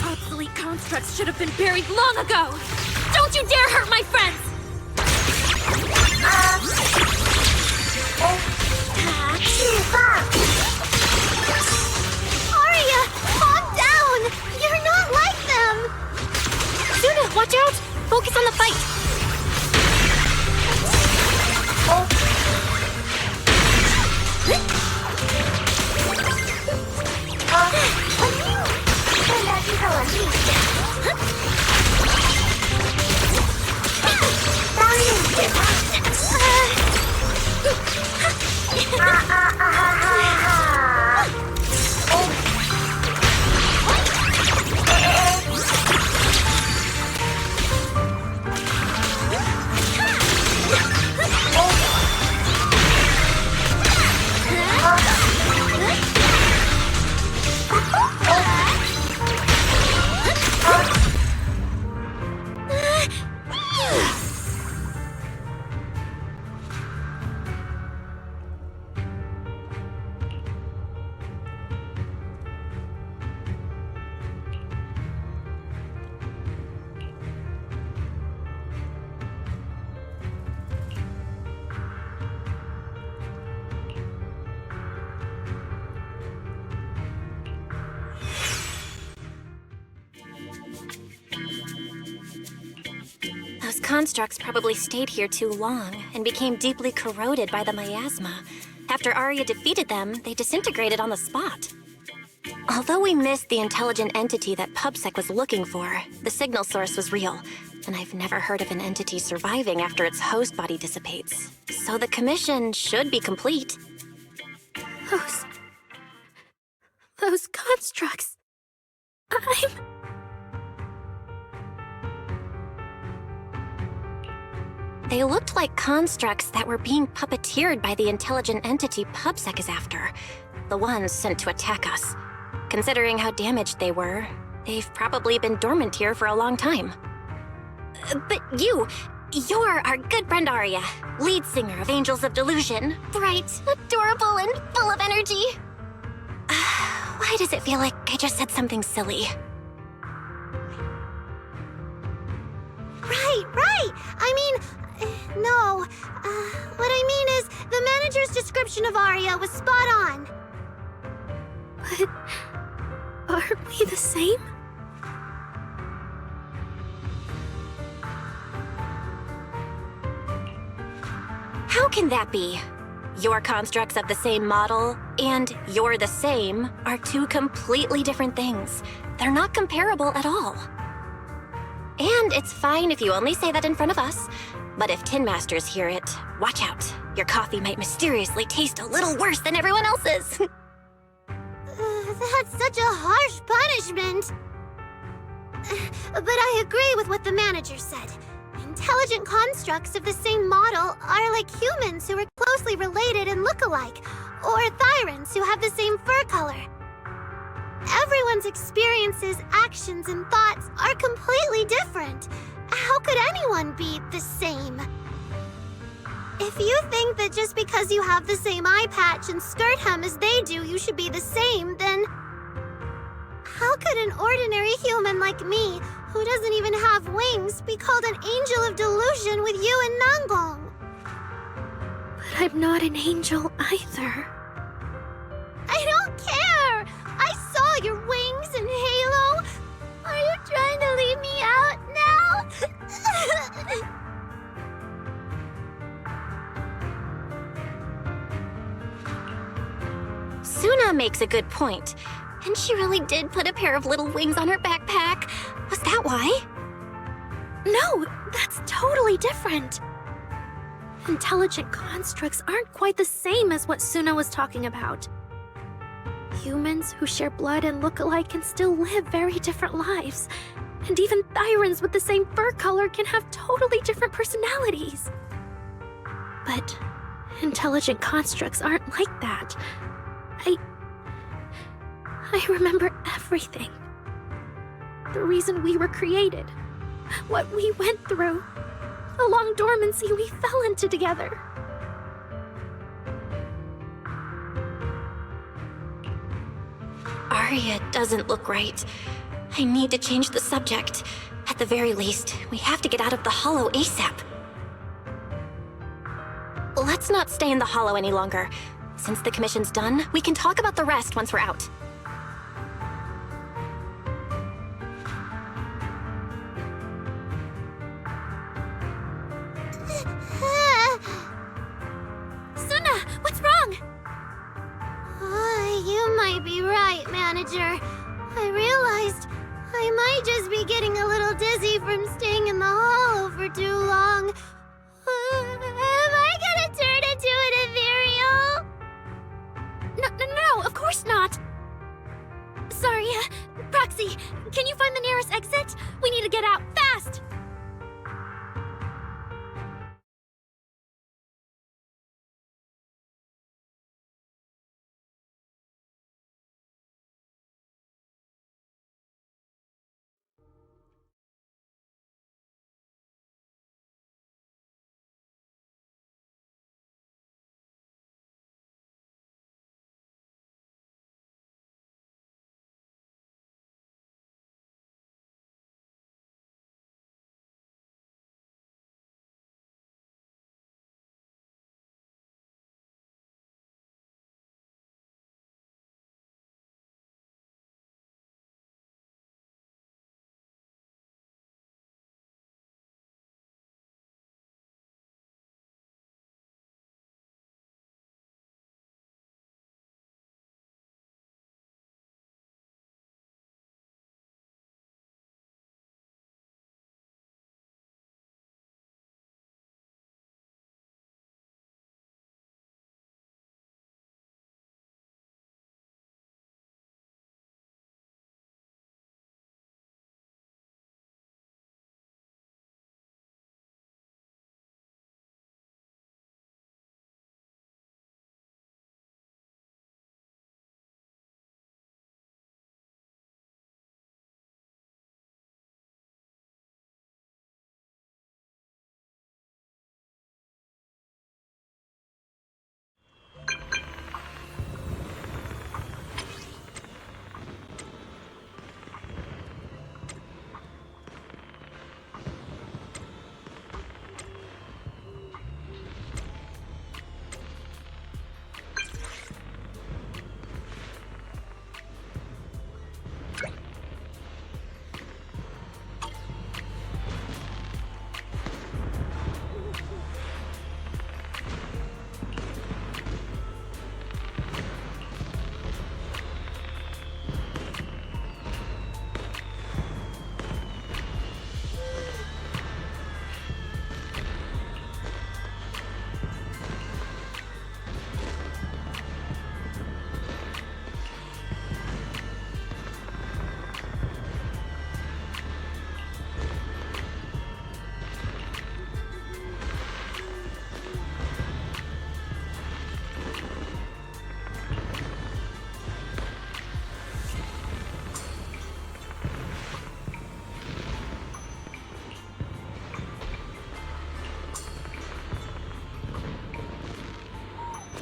Obsolete constructs should have been buried long ago! Don't you dare hurt my friends! Arya, calm down! You're not like them! Suna, watch out! Focus on the fight! Those constructs probably stayed here too long and became deeply corroded by the miasma. After Arya defeated them, they disintegrated on the spot. Although we missed the intelligent entity that PubSec was looking for, the signal source was real, and I've never heard of an entity surviving after its host body dissipates. So the commission should be complete. Those constructs. They looked like constructs that were being puppeteered by the intelligent entity PubSec is after, the ones sent to attack us. Considering how damaged they were, they've probably been dormant here for a long time. But you're our good friend Arya, lead singer of Angels of Delusion. Bright, adorable, and full of energy. Why does it feel like I just said something silly? Right! I mean, no. What I mean is, the manager's description of Arya was spot on. But aren't we the same? How can that be? Your constructs of the same model and you're the same are two completely different things. They're not comparable at all. And it's fine if you only say that in front of us. But if Tin Masters hear it, watch out. Your coffee might mysteriously taste a little worse than everyone else's. That's such a harsh punishment. But I agree with what the manager said. Intelligent constructs of the same model are like humans who are closely related and look alike, or Thyrans who have the same fur color. Everyone's experiences, actions, and thoughts are completely different. How could anyone be the same? If you think that just because you have the same eye patch and skirt hem as they do, you should be the same, then how could an ordinary human like me, who doesn't even have wings, be called an angel of delusion with you and Nangbong? But I'm not an angel either. I don't care! I saw your wings and halo! Are you trying to leave me out now? Suna makes a good point. And she really did put a pair of little wings on her backpack. Was that why? No, that's totally different. Intelligent constructs aren't quite the same as what Suna was talking about. Humans who share blood and look alike can still live very different lives. And even Thyrans with the same fur color can have totally different personalities. But intelligent constructs aren't like that. I remember everything. The reason we were created. What we went through. The long dormancy we fell into together. Arya doesn't look right. I need to change the subject. At the very least, we have to get out of the Hollow ASAP. Let's not stay in the Hollow any longer. Since the commission's done, we can talk about the rest once we're out. Suna, what's wrong? You might be right, manager. I realized I might just be getting a little dizzy from staying in the hollow for too long. Am I gonna turn into an ethereal? No, of course not. Sorry, Proxy, can you find the nearest exit? We need to get out fast!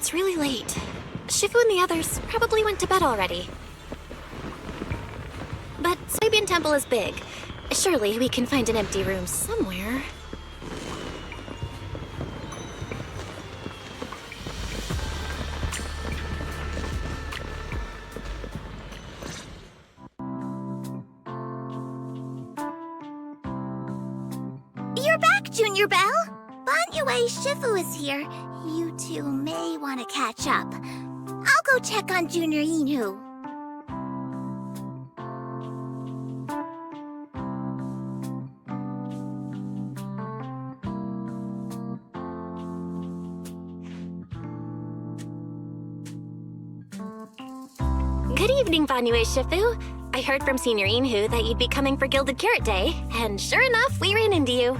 It's really late. Shifu and the others probably went to bed already. But Soybean Temple is big. Surely we can find an empty room somewhere. You're back, Junior Belle! Banyue Shifu is here. You two may want to catch up. I'll go check on Junior Inu. Good evening, Banyue Shifu. I heard from Senior Inhu that you'd be coming for Gilded Carrot Day, and sure enough, we ran into you.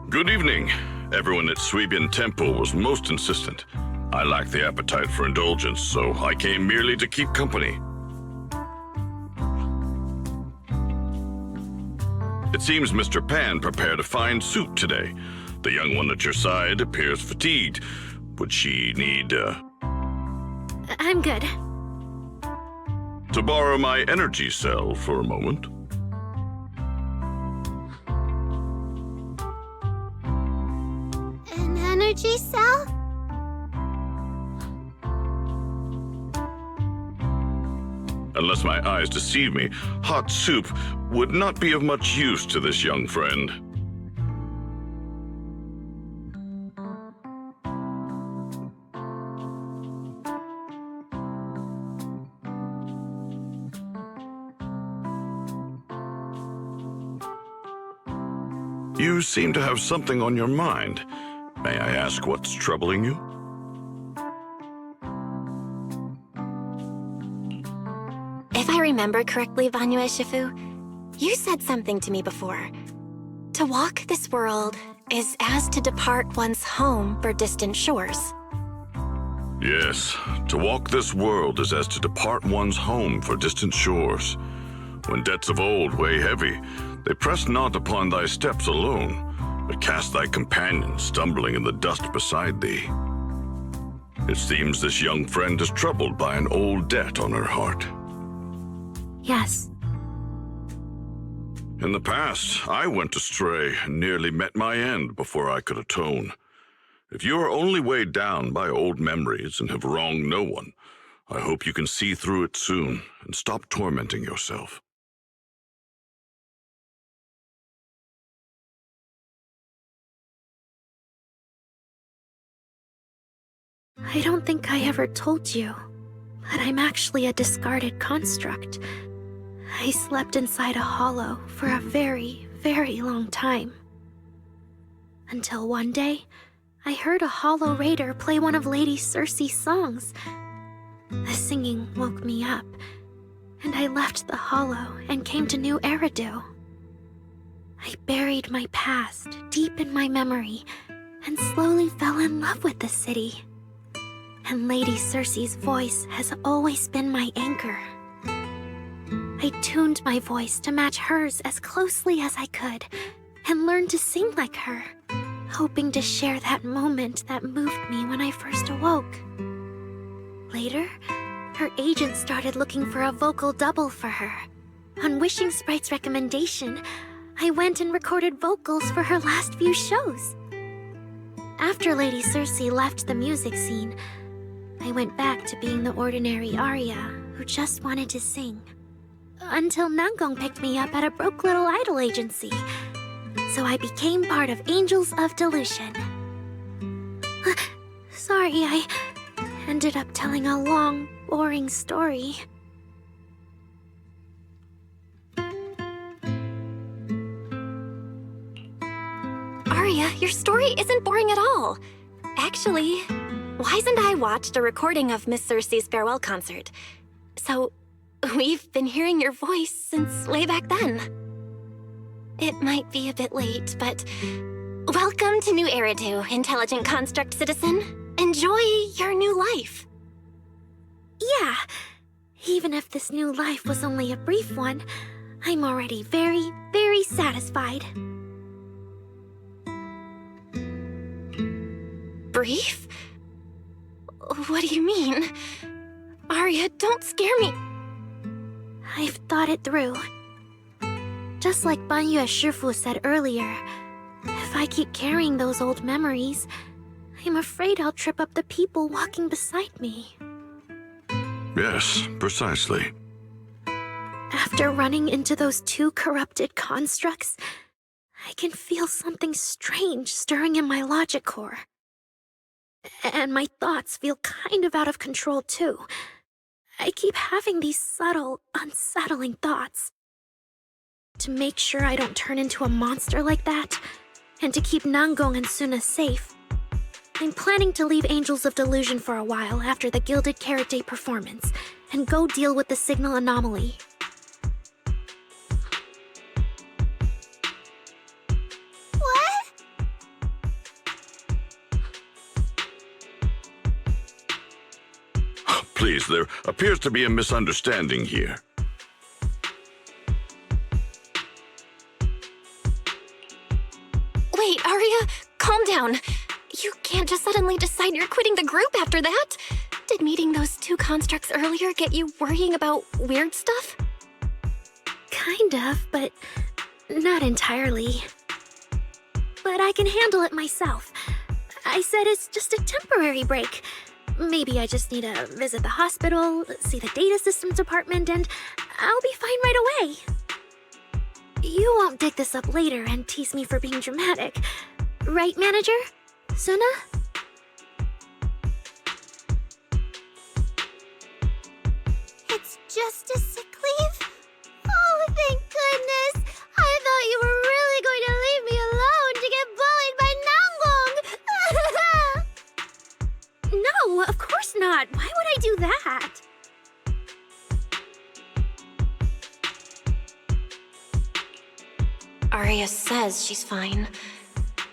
Good evening. Everyone at Sueño Temple was most insistent. I lack the appetite for indulgence, so I came merely to keep company. It seems Mr. Pan prepared a fine suit today. The young one at your side appears fatigued. Would she need, I'm good. to borrow my energy cell for a moment? An energy cell? Unless my eyes deceive me, hot soup would not be of much use to this young friend. You seem to have something on your mind. May I ask what's troubling you? If I remember correctly, Banyue Shifu, you said something to me before. To walk this world is as to depart one's home for distant shores. Yes, to walk this world is as to depart one's home for distant shores. When debts of old weigh heavy, they press not upon thy steps alone, but cast thy companion stumbling in the dust beside thee. It seems this young friend is troubled by an old debt on her heart. Yes. In the past, I went astray and nearly met my end before I could atone. If you are only weighed down by old memories and have wronged no one, I hope you can see through it soon and stop tormenting yourself. I don't think I ever told you, but I'm actually a discarded construct. I slept inside a hollow for a very, very long time. Until one day, I heard a hollow raider play one of Lady Circe's songs. The singing woke me up, and I left the hollow and came to New Eridu. I buried my past deep in my memory and slowly fell in love with the city. And Lady Circe's voice has always been my anchor. I tuned my voice to match hers as closely as I could and learned to sing like her, hoping to share that moment that moved me when I first awoke. Later, her agent started looking for a vocal double for her. On Wishing Sprite's recommendation, I went and recorded vocals for her last few shows. After Lady Circe left the music scene, I went back to being the ordinary Arya who just wanted to sing. Until Nangong picked me up at a broke little idol agency. So I became part of Angels of Delusion. Sorry, I ended up telling a long, boring story. Arya, your story isn't boring at all. Actually, Wise and I watched a recording of Miss Circe's farewell concert. So, we've been hearing your voice since way back then. It might be a bit late, but welcome to New Eridu, intelligent construct citizen. Enjoy your new life. Yeah, even if this new life was only a brief one, I'm already very, very satisfied. Brief? What do you mean? Arya, don't scare me. I've thought it through. Just like Banyu Shifu said earlier, if I keep carrying those old memories, I'm afraid I'll trip up the people walking beside me. Yes, precisely. After running into those two corrupted constructs, I can feel something strange stirring in my logic core. And my thoughts feel kind of out of control too. I keep having these subtle, unsettling thoughts. To make sure I don't turn into a monster like that, and to keep Nangong and Suna safe, I'm planning to leave Angels of Delusion for a while after the Gilded Carrot Day performance, and go deal with the signal anomaly. What? Please, there appears to be a misunderstanding here. Wait, Arya, calm down. You can't just suddenly decide you're quitting the group after that. Did meeting those two constructs earlier get you worrying about weird stuff? Kind of, but not entirely. But I can handle it myself. I said it's just a temporary break. Maybe I just need to visit the hospital, see the data systems department, and I'll be fine right away. You won't dig this up later and tease me for being dramatic. Right, manager? Suna? It's just a sick leave? Oh, thank goodness! I thought you were really going to leave me alone to get bullied by Nangong! No, of course not. Why would I do that? Arya says she's fine.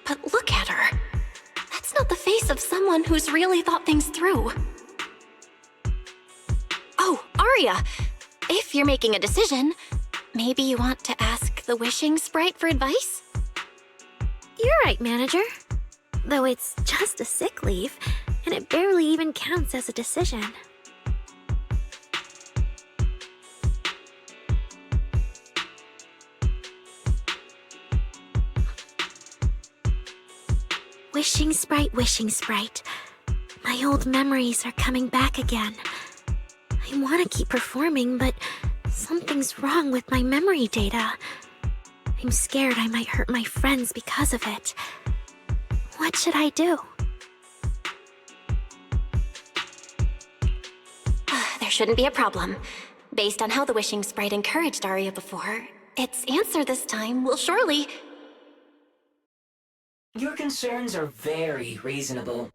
But look at her. That's not the face of someone who's really thought things through. Oh, Arya! If you're making a decision, maybe you want to ask the Wishing Sprite for advice? You're right, manager. Though it's just a sick leave, and it barely even counts as a decision. Wishing Sprite, Wishing Sprite. My old memories are coming back again. I want to keep performing, but something's wrong with my memory data. I'm scared I might hurt my friends because of it. What should I do? There shouldn't be a problem. Based on how the Wishing Sprite encouraged Arya before, its answer this time will surely... Your concerns are very reasonable.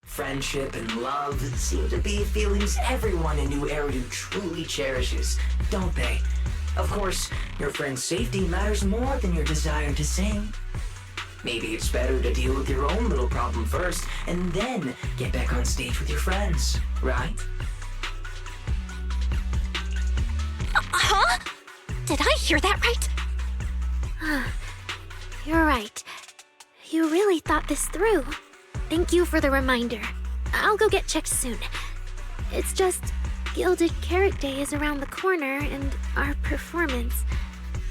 Friendship and love seem to be feelings everyone in New Eridu truly cherishes, don't they? Of course, your friend's safety matters more than your desire to sing. Maybe it's better to deal with your own little problem first, and then get back on stage with your friends, right? Huh? Did I hear that right? You're right. You really thought this through. Thank you for the reminder. I'll go get checked soon. It's just, Gilded Carrot Day is around the corner, and our performance,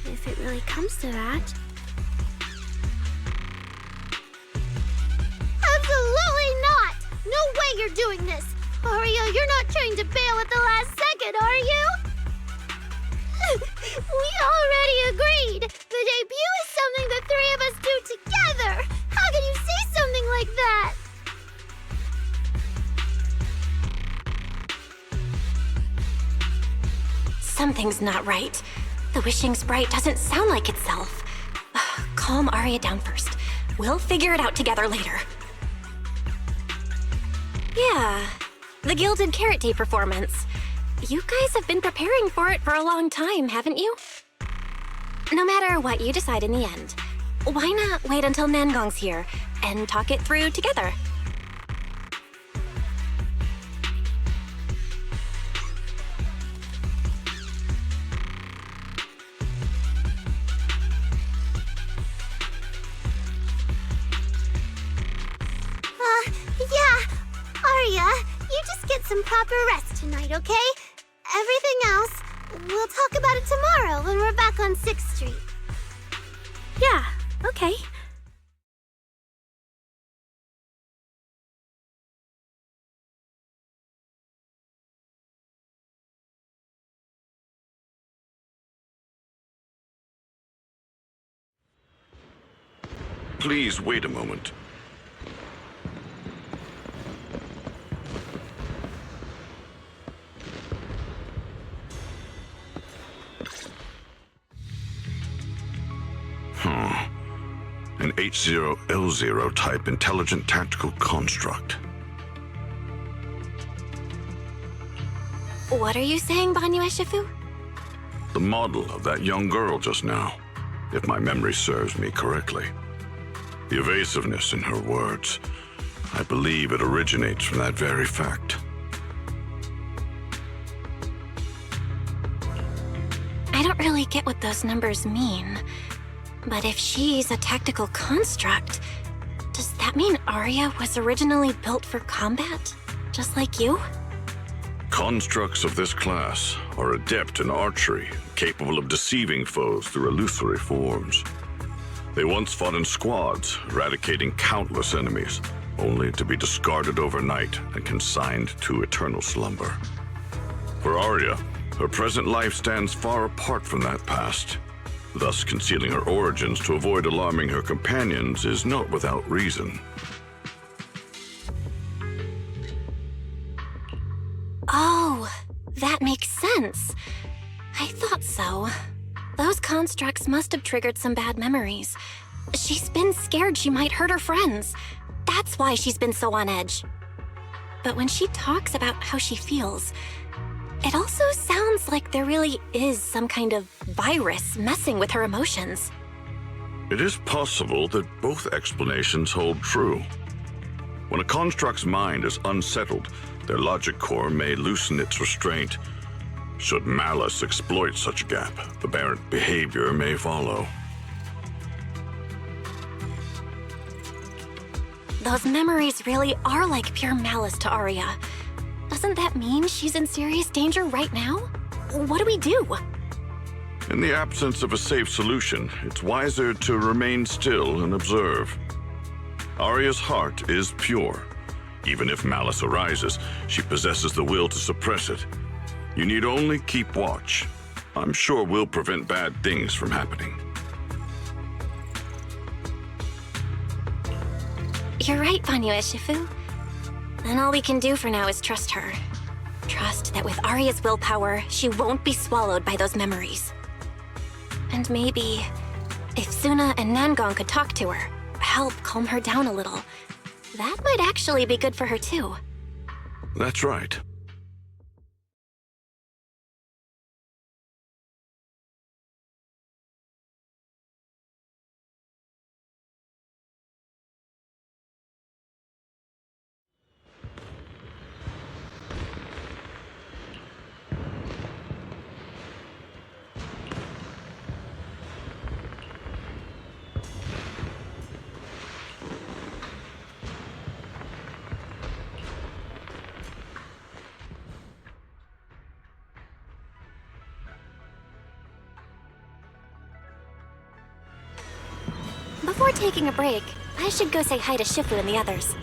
if it really comes to that... Absolutely not! No way you're doing this! Arya, you're not trying to bail at the last second, are you? We already agreed! The debut is something the three of us do together! How can you say something like that? Something's not right. The Wishing Sprite doesn't sound like itself. Calm Arya down first. We'll figure it out together later. Yeah, the Gilded Carrot Day performance. You guys have been preparing for it for a long time, haven't you? No matter what you decide in the end, why not wait until Nangong's here and talk it through together? Yeah, Arya, some proper rest tonight, okay? Everything else, we'll talk about it tomorrow when we're back on 6th Street. Yeah, okay. Please wait a moment. An H0L0 type intelligent tactical construct. What are you saying, Banyu Shifu? The model of that young girl just now, if my memory serves me correctly. The evasiveness in her words, I believe it originates from that very fact. I don't really get what those numbers mean. But if she's a tactical construct, does that mean Arya was originally built for combat? Just like you? Constructs of this class are adept in archery, capable of deceiving foes through illusory forms. They once fought in squads, eradicating countless enemies, only to be discarded overnight and consigned to eternal slumber. For Arya, her present life stands far apart from that past. Thus, concealing her origins to avoid alarming her companions is not without reason. Oh, that makes sense. I thought so. Those constructs must have triggered some bad memories. She's been scared she might hurt her friends. That's why she's been so on edge. But when she talks about how she feels, it also sounds like there really is some kind of virus messing with her emotions. It is possible that both explanations hold true. When a construct's mind is unsettled, their logic core may loosen its restraint. Should malice exploit such a gap, aberrant behavior may follow. Those memories really are like pure malice to Arya. Doesn't that mean she's in serious danger right now? What do we do? In the absence of a safe solution, it's wiser to remain still and observe. Arya's heart is pure. Even if malice arises, she possesses the will to suppress it. You need only keep watch. I'm sure we'll prevent bad things from happening. You're right, Banyu Shifu. Then all we can do for now is trust her. Trust that with Arya's willpower, she won't be swallowed by those memories. And maybe, if Suna and Nangong could talk to her, help calm her down a little, that might actually be good for her too. That's right. Before taking a break, I should go say hi to Shifu and the others.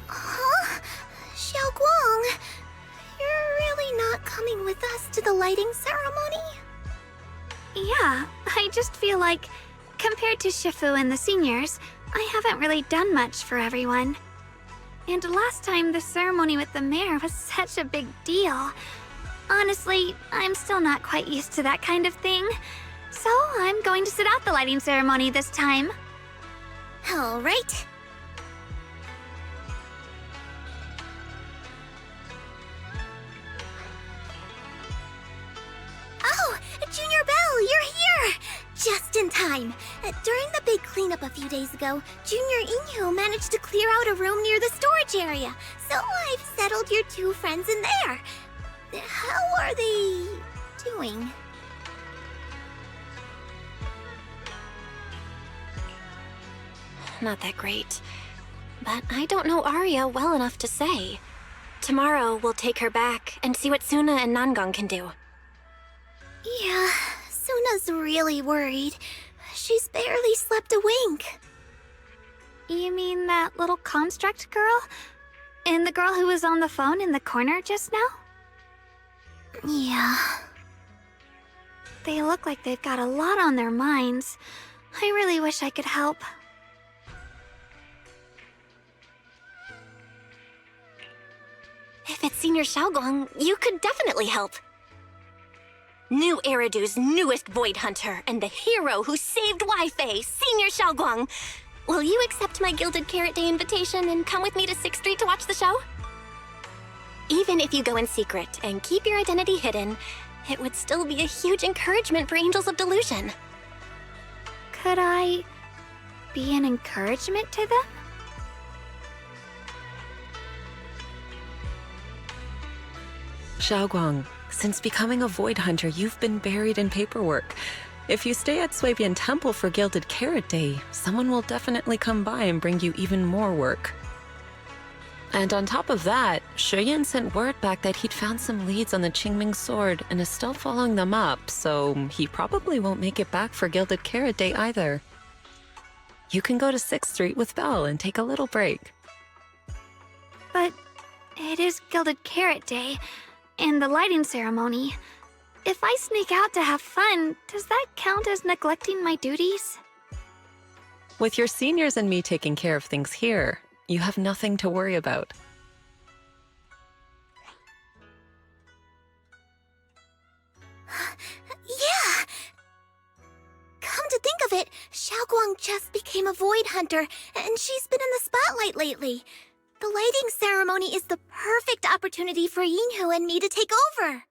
Huh? Xiaoguang, you're really not coming with us to the lighting ceremony? Yeah, I just feel like, compared to Shifu and the seniors, I haven't really done much for everyone. And last time the ceremony with the mayor was such a big deal. Honestly, I'm still not quite used to that kind of thing. So I'm going to sit out the lighting ceremony this time. All right. Oh, Junior Belle, you're here! Just in time. During the big cleanup a few days ago, Junior Inyo managed to clear out a room near the storage area, so I've settled your two friends in there. How are they doing? Not that great. But I don't know Arya well enough to say. Tomorrow, we'll take her back and see what Suna and Nangong can do. Yeah, Suna's really worried. She's barely slept a wink. You mean that little construct girl? And the girl who was on the phone in the corner just now? Yeah. They look like they've got a lot on their minds. I really wish I could help. If it's Senior Xiaoguang, you could definitely help. New Eridu's newest Void Hunter and the hero who saved Wi-Fei, Senior Xiaoguang. Will you accept my Gilded Carrot Day invitation and come with me to 6th Street to watch the show? Even if you go in secret and keep your identity hidden, it would still be a huge encouragement for Angels of Delusion. Could I be an encouragement to them? Xiaoguang, since becoming a Void Hunter, you've been buried in paperwork. If you stay at Suebian Temple for Gilded Carrot Day, someone will definitely come by and bring you even more work. And on top of that, Shuyan sent word back that he'd found some leads on the Qingming sword and is still following them up, so he probably won't make it back for Gilded Carrot Day either. You can go to 6th Street with Belle and take a little break. But it is Gilded Carrot Day, and the lighting ceremony. If I sneak out to have fun, does that count as neglecting my duties? With your seniors and me taking care of things here, you have nothing to worry about. Yeah! Come to think of it, Xiaoguang just became a Void Hunter, and she's been in the spotlight lately. The lighting ceremony is the perfect opportunity for Yinhu and me to take over.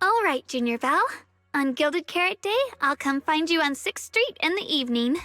All right, Junior Belle. On Gilded Carrot Day, I'll come find you on 6th Street in the evening.